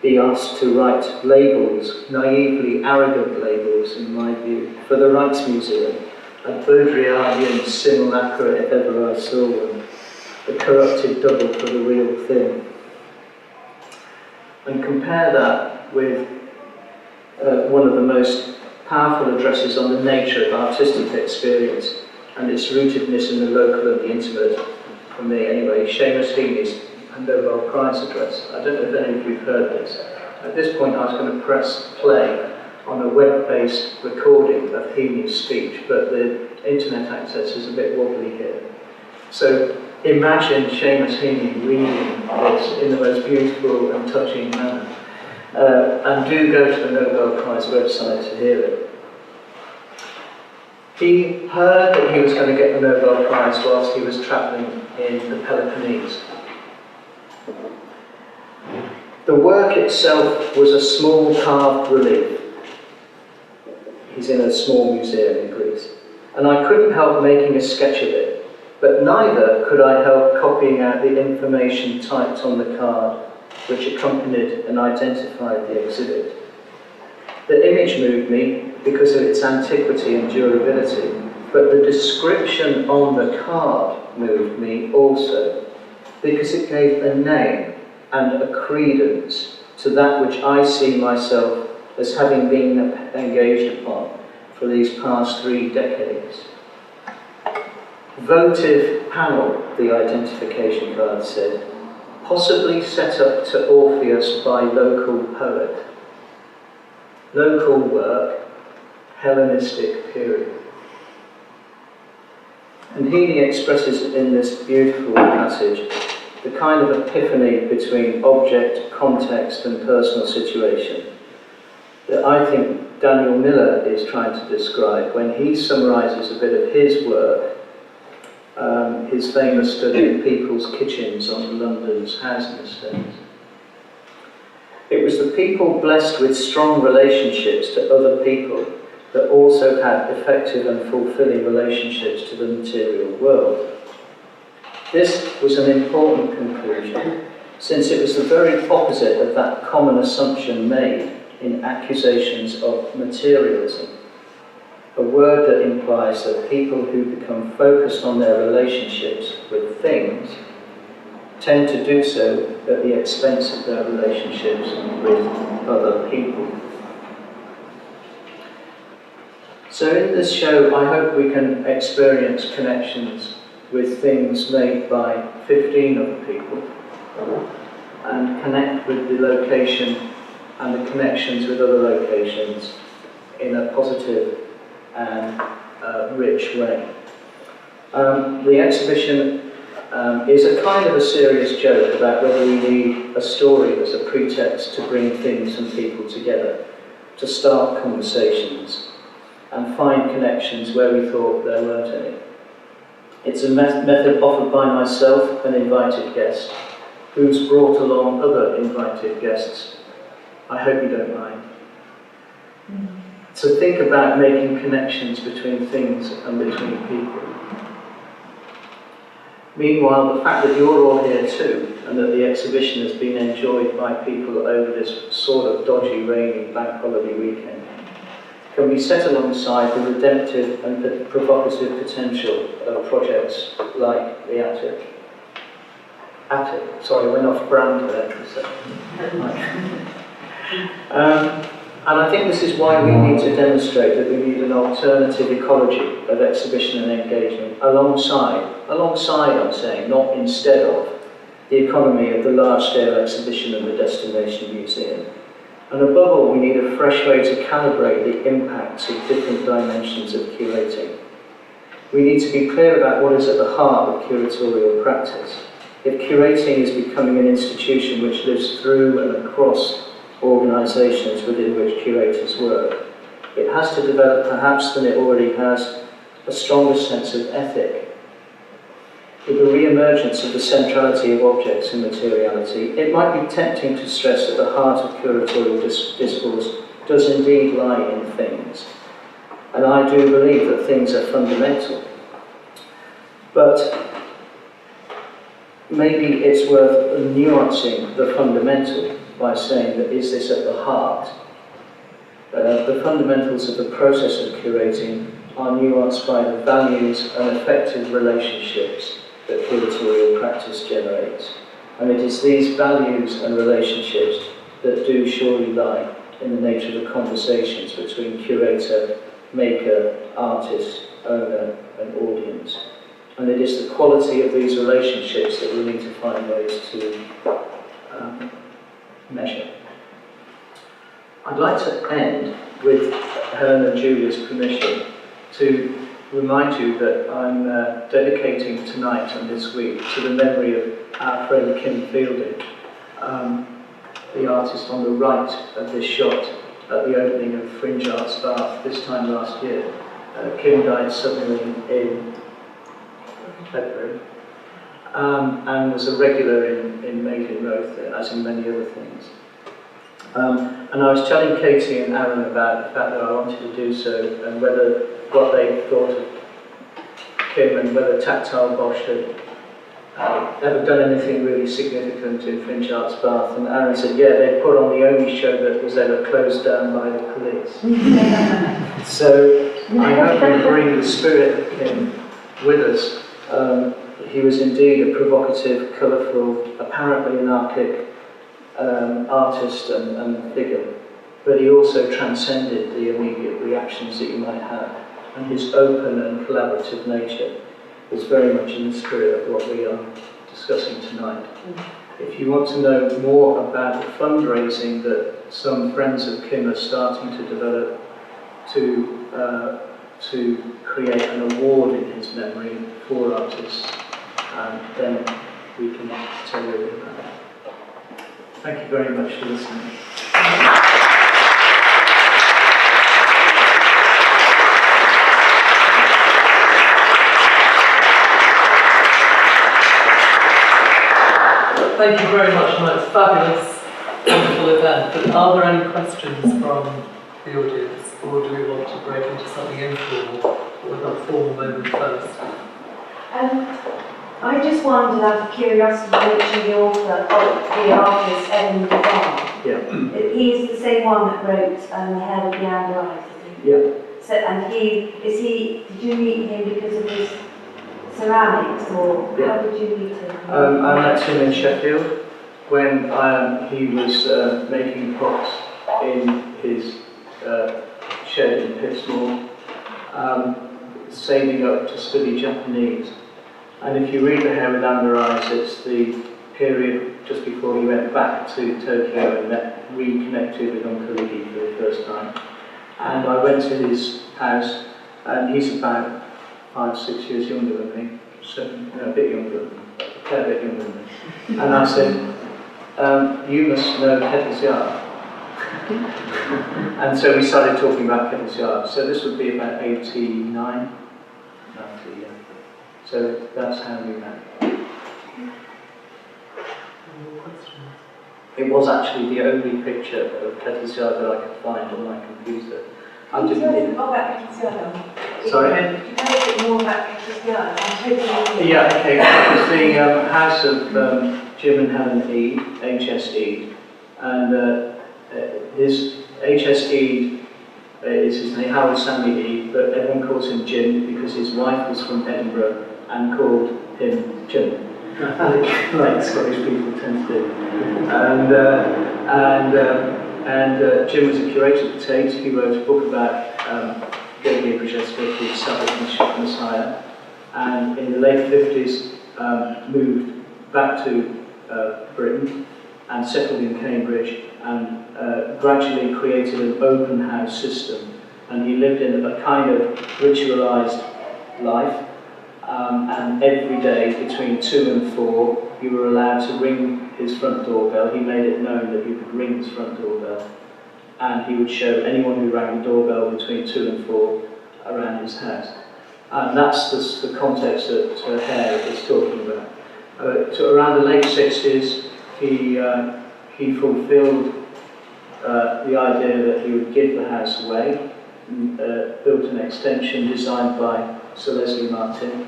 be asked to write labels, naively arrogant labels in my view, for the Rijksmuseum, a Baudrillardian simulacra if ever I saw one, the corrupted double for the real thing? And compare that with one of the most powerful addresses on the nature of artistic experience and its rootedness in the local and the intimate, for me anyway, Seamus Heaney's Nobel Prize address. I don't know if any of you have heard this. At this point I was going to press play on a web-based recording of Heaney's speech, but the internet access is a bit wobbly here. So imagine Seamus Heaney reading this in the most beautiful and touching manner. And do go to the Nobel Prize website to hear it. He heard that he was going to get the Nobel Prize whilst he was travelling in the Peloponnese. The work itself was a small carved relief. He's in a small museum in Greece. And I couldn't help making a sketch of it, but neither could I help copying out the information typed on the card which accompanied and identified the exhibit. The image moved me because of its antiquity and durability, but the description on the card moved me also, because it gave a name and a credence to that which I see myself as having been engaged upon for these past 3 decades. Votive panel, the identification card said, possibly set up to Orpheus by local poet. Local work, Hellenistic period. And Heaney expresses in this beautiful passage the kind of epiphany between object, context and personal situation that I think Daniel Miller is trying to describe when he summarises a bit of his work, his famous study of people's kitchens on London's housing estates. It was the people blessed with strong relationships to other people that also had effective and fulfilling relationships to the material world. This was an important conclusion, since it was the very opposite of that common assumption made in accusations of materialism, a word that implies that people who become focused on their relationships with things tend to do so at the expense of their relationships with other people. So in this show, I hope we can experience connections with things made by 15 other people and connect with the location and the connections with other locations in a positive and rich way. The exhibition is a kind of a serious joke about whether we need a story as a pretext to bring things and people together, to start conversations and find connections where we thought there weren't any. It's a method offered by myself, an invited guest, who's brought along other invited guests. I hope you don't mind. To think about making connections between things and between people. Meanwhile, the fact that you're all here too, and that the exhibition has been enjoyed by people over this sort of dodgy, rainy bank holiday weekend, can be set alongside the redemptive and provocative potential of projects like the Attic. Sorry, I went off brand there for a second. And I think this is why we need to demonstrate that we need an alternative ecology of exhibition and engagement alongside I'm saying, not instead of, the economy of the large-scale exhibition and the destination museum. And above all, we need a fresh way to calibrate the impacts of different dimensions of curating. We need to be clear about what is at the heart of curatorial practice. If curating is becoming an institution which lives through and across organisations within which curators work, it has to develop, perhaps than it already has, a stronger sense of ethic. With the re-emergence of the centrality of objects and materiality, it might be tempting to stress that the heart of curatorial discourse does indeed lie in things. And I do believe that things are fundamental. But maybe it's worth nuancing the fundamental by saying that is this at the heart? The fundamentals of the process of curating are nuanced by the values and effective relationships that curatorial practice generates. And it is these values and relationships that do surely lie in the nature of the conversations between curator, maker, artist, owner and audience. And it is the quality of these relationships that we need to find ways to measure. I'd like to end with Helen and Julia's permission to remind you that I'm dedicating tonight and this week to the memory of our friend Kim Fielding, the artist on the right of this shot at the opening of Fringe Arts Bath this time last year. Kim died suddenly in February and was a regular in Maiden Road, as in many other things. And I was telling Katie and Aaron about the fact that I wanted to do so and what they thought of Kim and whether Tactile Bosch had ever done anything really significant in Fringe Arts Bath. And Aaron said, yeah, they put on the only show that was ever closed down by the police. So I hope we bring the spirit of Kim with us. He was indeed a provocative, colourful, apparently anarchic artist and figure, but he also transcended the immediate reactions that you might have, and his open and collaborative nature was very much in the spirit of what we are discussing tonight. If you want to know more about the fundraising that some friends of Kim are starting to develop to create an award in his memory for artists, then we can tell you a bit about that. Thank you very much for listening. Thank you very much, and it's a fabulous, wonderful event. But are there any questions from the audience, or do we want to break into something informal? We'll have a formal moment first. I just wondered, out of curiosity, mentioned the author of the artist Edmund Devon. Yeah. He is the same one that wrote The Hell of the Amber Eyes, I think. Yeah. So, and did you meet him because of his ceramics, or how did you meet him? I met him in Sheffield when he was making pots in his shed in Pittsmore, saving up to study Japanese. And if you read The Hair with Amber Eyes, it's the period just before he went back to Tokyo and reconnected with Uncle Iggy for the first time. And I went to his house, and he's about 5-6 years younger than me, so a bit younger than me, a fair bit younger than me. And I said, you must know Kettle's Yard. And so we started talking about Kettle's Yard. So this would be about 89, 90, yeah. So that's how we met. It was actually the only picture of Kettle's Yard that I could find on my computer. Can you tell us more about Kettle's Yard? Sorry? Can you tell us a bit more about Kettle's Yard? Yeah, okay. It was the house of Jim and Helen Eade, H.S. Eade, and his H.S. Eade is his name, Howard Stanley Eade, but everyone calls him Jim because his wife was from Edinburgh and called him Jim, like Scottish people tend to do. And Jim was a curator at Tate. He wrote a book about Gabriel Brzezinski called Sabbath Messiah, and in the late 50s moved back to Britain and settled in Cambridge, and gradually created an open house system. And he lived in a kind of ritualized life, and every day between 2 and 4 you were allowed to ring his front doorbell. He made it known that you could ring his front doorbell, and he would show anyone who rang the doorbell between 2 and 4 around his house. And that's the context that Hare is talking about. To around the late 60s, he fulfilled the idea that he would give the house away, built an extension designed by Sir Leslie Martin,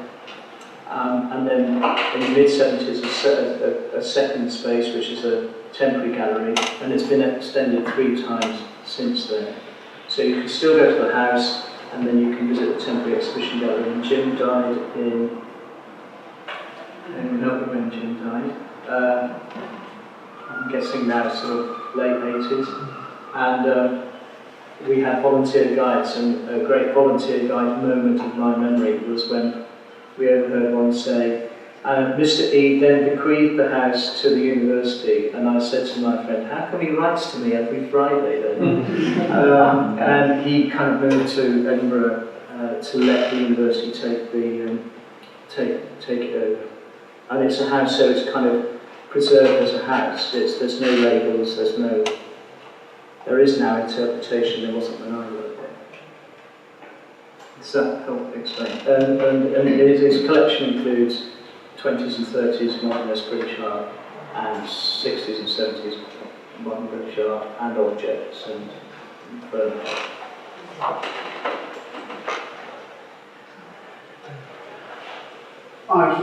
and then in the mid-70s a second space, which is a temporary gallery, and it's been extended 3 times since then. So you can still go to the house, and then you can visit the temporary exhibition gallery. And Jim died in, I don't know when Jim died, I'm guessing now sort of late 80s, and we had volunteer guides, and a great volunteer guide moment of my memory was when we overheard one say, Mr. E then bequeathed the house to the university, and I said to my friend, how come he writes to me every Friday then? And he kind of moved to Edinburgh to let the university take it over. And it's a house, so it's kind of preserved as a house. There's no labels, there is now interpretation, there wasn't when I worked there. Does that help explain? And his collection includes 20s and 30s modernist British art, and 60s and 70s modern British art, and objects and furniture.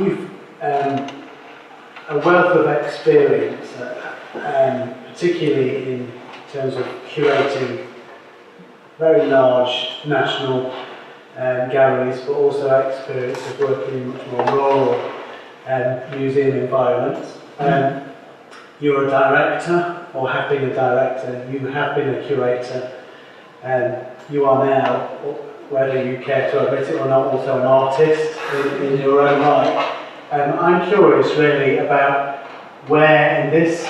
You've a wealth of experience, particularly in terms of curating very large national galleries, but also experience of working in much more rural museum environments. You're a director, or have been a director, you have been a curator, you are now whether you care to admit it or not, also an artist in your own right. I'm curious really about where in this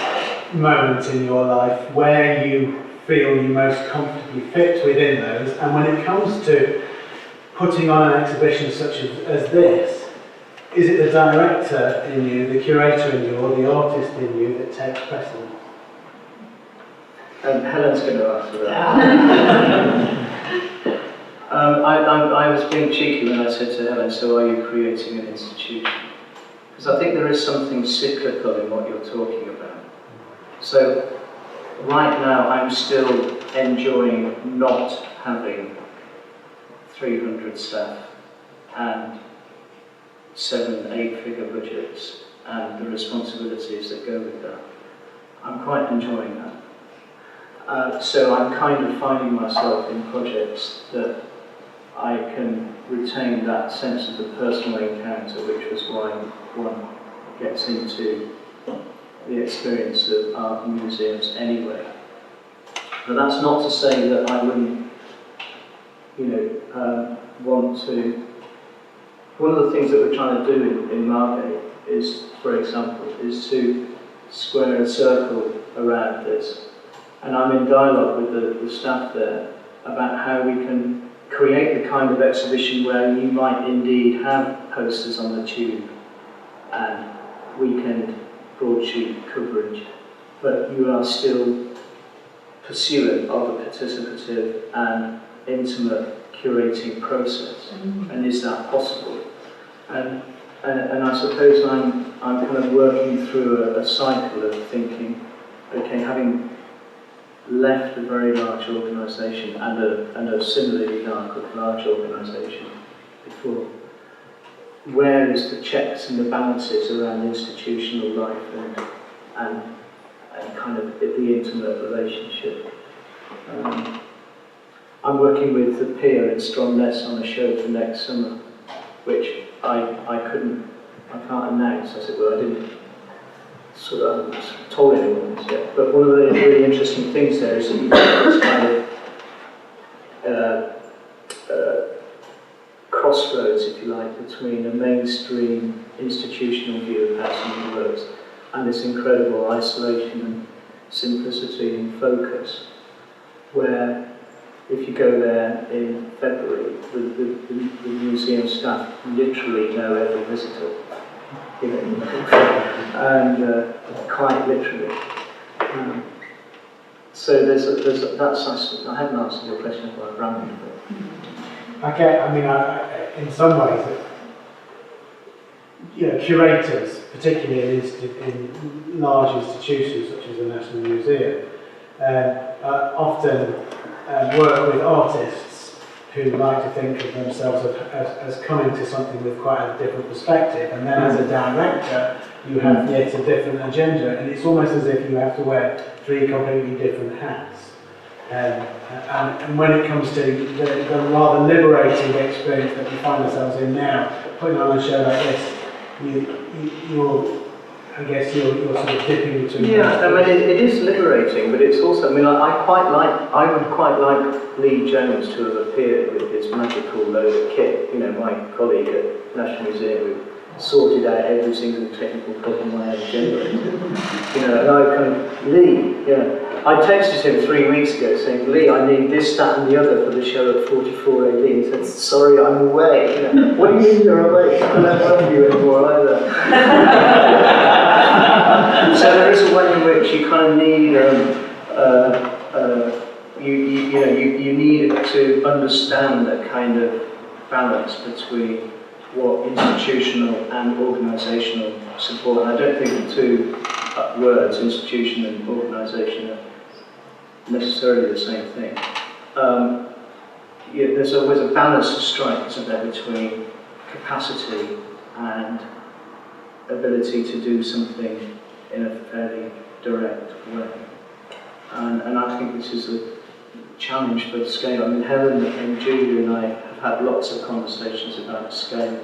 moment in your life, where you feel you most comfortably fit within those, and when it comes to putting on an exhibition such as this, is it the director in you, the curator in you, or the artist in you that takes precedence? Helen's going to answer that. I was being cheeky when I said to Helen, so are you creating an institution? Because I think there is something cyclical in what you're talking about. So right now I'm still enjoying not having 300 staff and 7-8 figure budgets and the responsibilities that go with that. I'm quite enjoying that. So I'm kind of finding myself in projects that I can retain that sense of the personal encounter, which was why one gets into the experience of art and museums anyway. But that's not to say that I wouldn't, want to. One of the things that we're trying to do in Margate is, for example, is to square a circle around this. And I'm in dialogue with the staff there about how we can create the kind of exhibition where you might indeed have posters on the tube and weekend broadsheet coverage, but you are still pursuant of a participative and intimate curating process. And is that possible? And I suppose I'm kind of working through a cycle of thinking, okay, having left a very large organisation and a similarly large organisation before, where is the checks and the balances around institutional life and kind of the intimate relationship? I'm working with the Pier in Stromness on a show for next summer, which I can't announce, as it were. I didn't sort of told anyone this yet. But one of the really interesting things there is that you've got this kind of crossroads, if you like, between a mainstream institutional view of how something works and this incredible isolation and simplicity and focus, where if you go there in February, the museum staff literally know every visitor, and quite literally. So that's I haven't answered your question about branding. Okay, I mean, in some ways, curators, particularly in large institutions such as the National Museum, often work with artists who like to think of themselves as coming to something with quite a different perspective, and then as a director you have yet a different agenda, and it's almost as if you have to wear 3 completely different hats. And when it comes to the rather liberating experience that we find ourselves in now, putting on a show like this, you're sort of dipping between. Yeah, I mean, it is liberating, but it's also, I mean, I would quite like Lee Jones to have appeared with his magical load of kit, my colleague at National Museum who sorted out every single technical problem I ever generated. And I kind of, Lee, I texted him 3 weeks ago saying, Lee, I need this, that and the other for the show at 44 AD. He said, sorry, I'm away. What do you mean you're away? I don't love you anymore either. So there is a way in which you kind of need, you need to understand a kind of balance between what institutional and organisational support. And I don't think the two words, institution and organisation, are necessarily the same thing. There's always a balance to strike, isn't there, between capacity and ability to do something in a fairly direct way. And I think this is a challenge for scale. I mean, Helen and Julia and I have had lots of conversations about scale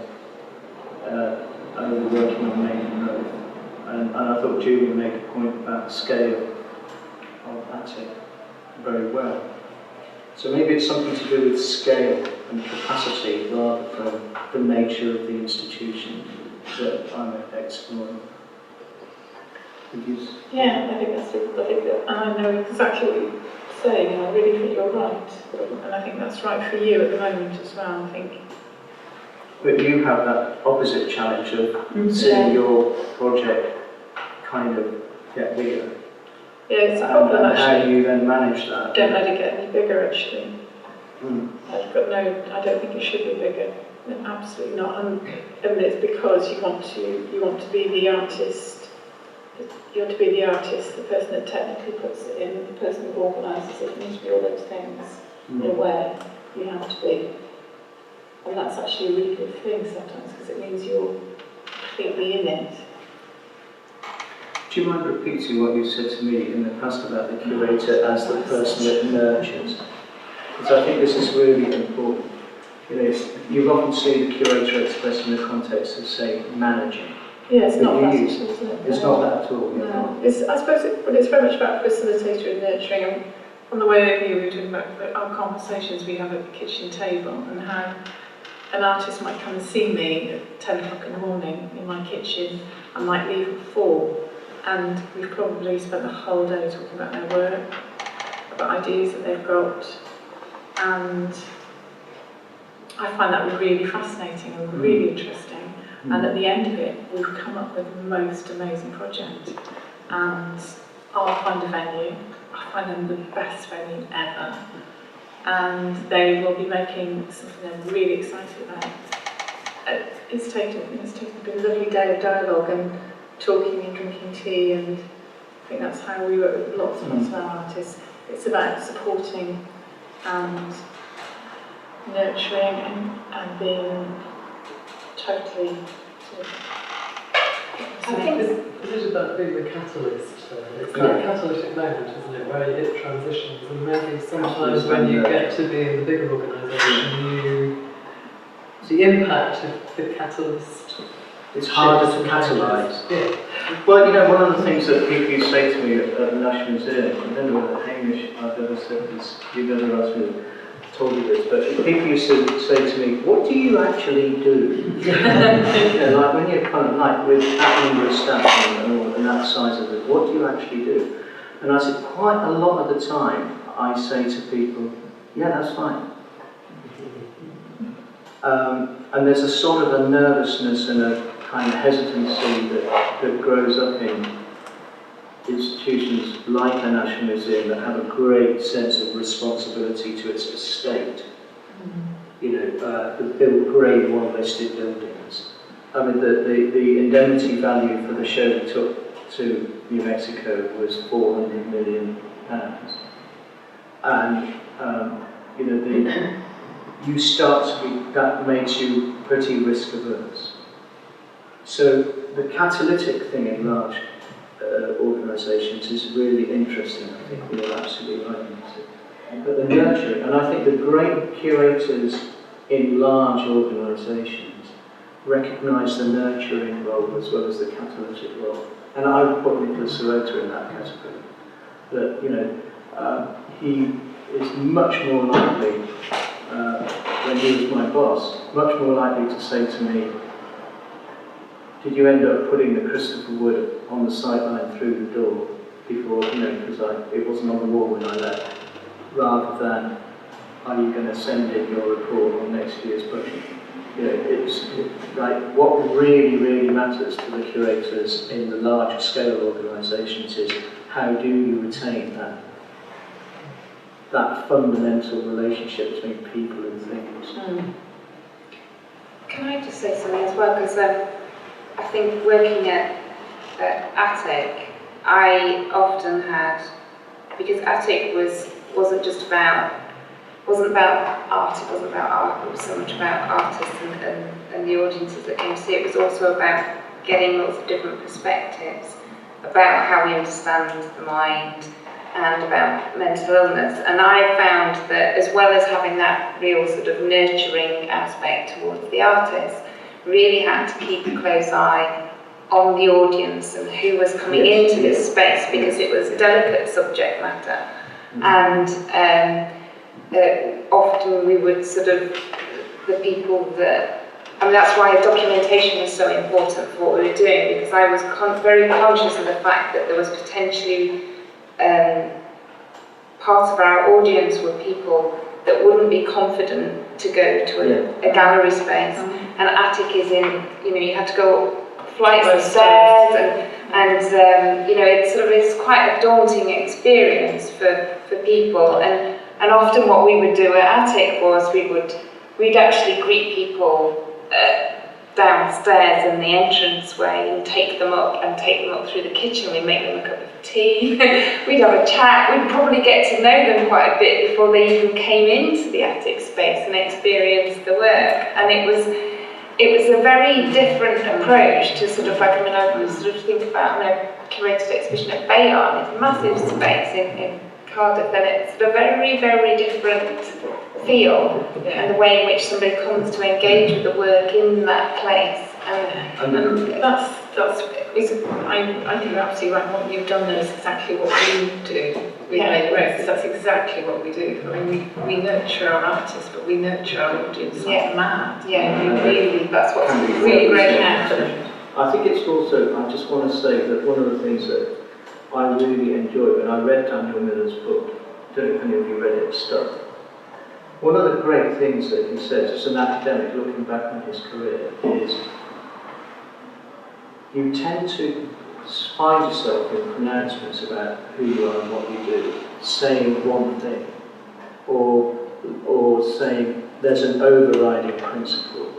over working on Main Road. And I thought Julia made a point about scale of Attic very well. So maybe it's something to do with scale and capacity rather than the nature of the institution that I'm exploring. Yeah, I think that, and I know exactly what you're saying, and I really think you're right. And I think that's right for you at the moment as well, I think. But you have that opposite challenge of seeing your project kind of get bigger. Yeah, it's a problem and actually. how do you then manage that? Don't let it get any bigger actually. Mm. I don't think it should be bigger. No, absolutely not. And it's because you want to be the artist. You want to be the artist, the person that technically puts it in, the person who organises it. You need to be all those things in a way. You have to be. And that's actually a really good thing sometimes because it means you're completely in it. Do you mind repeating what you said to me in the past about the curator as the person that nurtures? Because I think this is really important. You know, you often see the curator expressed in the context of, say, managing. Yeah, it's not that, isn't it? It's not that at all. No. I suppose it's very much about facilitator and nurturing. And on the way over here, we were talking about our conversations we have at the kitchen table and how an artist might come and see me at 10 o'clock in the morning in my kitchen and might leave at 4. And we've probably spent the whole day talking about their work, about ideas that they've got. And I find that really fascinating and really interesting. And at the end of it, we've come up with the most amazing project. And I'll find a venue. I find them the best venue ever. And they will be making something they're really excited about. It's taken a lovely day of dialogue and talking and drinking tea, and I think that's how we work with lots of our artists. It's about supporting and nurturing and being totally sort of... I think this is about being the catalyst. It's like a catalytic moment, isn't it, where it transitions, and maybe sometimes when you get to be in the bigger organisation, the impact of the catalyst. It's harder to catalyse. Yeah. Well, you know, one of the things that people say to me at the National Museum, I don't know whether Hamish, I've ever said this, you've ever asked me, told you this, but people used to say to me, what do you actually do? You know, like when you're kind of like with that number of staff and that size of it, what do you actually do? And I said, quite a lot of the time, I say to people, yeah, that's fine. And there's a sort of a nervousness and a kind of hesitancy that grows up in institutions like the National Museum that have a great sense of responsibility to its estate. You know, the Grade 1 listed buildings. I mean, the indemnity value for the show we took to New Mexico was £400 million. And, you know, you start to be, that makes you pretty risk averse. So the catalytic thing in large organisations is really interesting. I think you're absolutely right. But the nurturing, and I think the great curators in large organisations recognise the nurturing role as well as the catalytic role. And I would put Nicholas Sirota in that category. That, you know, he is much more likely, when he was my boss, much more likely to say to me, did you end up putting the Christopher Wood on the sideline through the door before, you know, because it wasn't on the wall when I left, rather than, are you going to send in your report on next year's budget? You know, it's like what really, really matters to the curators in the large scale organisations is how do you retain that fundamental relationship between people and things. Can I just say something as well? Because I think working at Attic, I often had, because Attic wasn't about art, it wasn't about art, it was so much about artists and the audiences that came to see it. It was also about getting lots of different perspectives about how we understand the mind and about mental illness. And I found that as well as having that real sort of nurturing aspect towards the artist, really had to keep a close eye on the audience and who was coming into this space, because it was delicate subject matter. And often we would sort of, the people that, I mean, that's why documentation was so important for what we were doing, because I was very conscious of the fact that there was potentially part of our audience were people that wouldn't be confident to go to a gallery space. And attic is in, you know, you have to go flights of stairs, and you know, it's sort of, it's quite a daunting experience for people. And often what we would do at attic was we'd actually greet people downstairs in the entranceway and take them up through the kitchen. We'd make them a cup of tea. We'd have a chat. We'd probably get to know them quite a bit before they even came into the attic space and experienced the work. And it was a very different approach to sort of like, I mean, I sort of think about, a curated exhibition at Bayard. It's a massive space in Cardiff, and it's a very, very different feel, and the way in which somebody comes to engage with the work in that place. And I think you're absolutely right. What you've done there is exactly what we do with Made Rose. That's exactly what we do. I mean, we nurture our artists, but we nurture our audience like mad. Yeah, we really, that's what's really great now for them. I think it's also, I just want to say that one of the things that I really enjoy when I read Daniel Miller's book, I don't know if any of you read it, Stuff. One of the great things that he says as an academic looking back on his career is you tend to find yourself in pronouncements about who you are and what you do, saying one thing, or saying there's an overriding principle.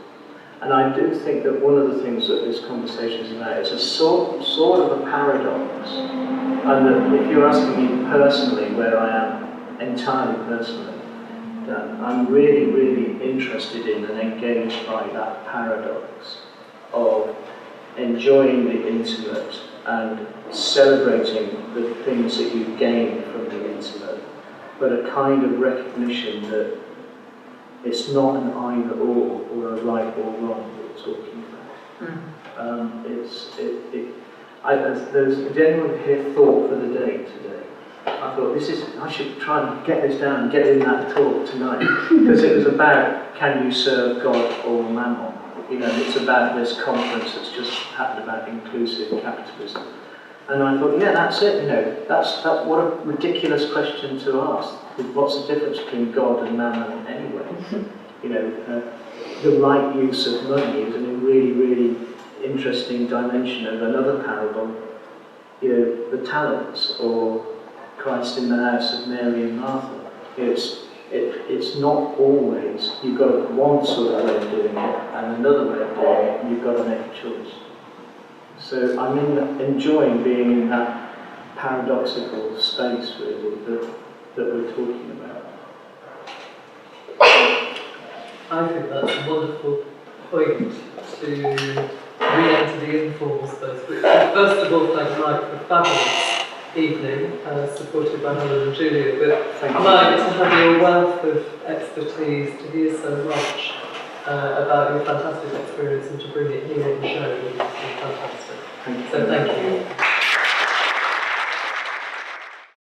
And I do think that one of the things that this conversation is about is a sort of a paradox. And that if you're asking me personally where I am, entirely personally, then I'm really, really interested in and engaged by that paradox of enjoying the intimate and celebrating the things that you gain from the intimate, but a kind of recognition that it's not an either or a right or wrong that we're talking about. Did anyone here thought for the day today? I thought I should try and get this down and get in that talk tonight, because it was about, can you serve God or mammon? You know, it's about this conference that's just happened about inclusive capitalism. And I thought, yeah, that's it, you know, that's what a ridiculous question to ask. What's the difference between God and mammon anyway? You know, the right use of money is a really, really interesting dimension of another parable. You know, the talents, or Christ in the house of Mary and Martha. It's not always, you've got one sort of way of doing it and another way of doing it, and you've got to make a choice. So I'm enjoying being in that paradoxical space, really, that we're talking about. I think that's a wonderful point to re-enter the informal space. Which, first of all, thank Mike for a fabulous evening, supported by Helen and Julia, but Mike, to have your wealth of expertise, to hear so much about your fantastic experience and to bring it here and show it is fantastic. So thank you.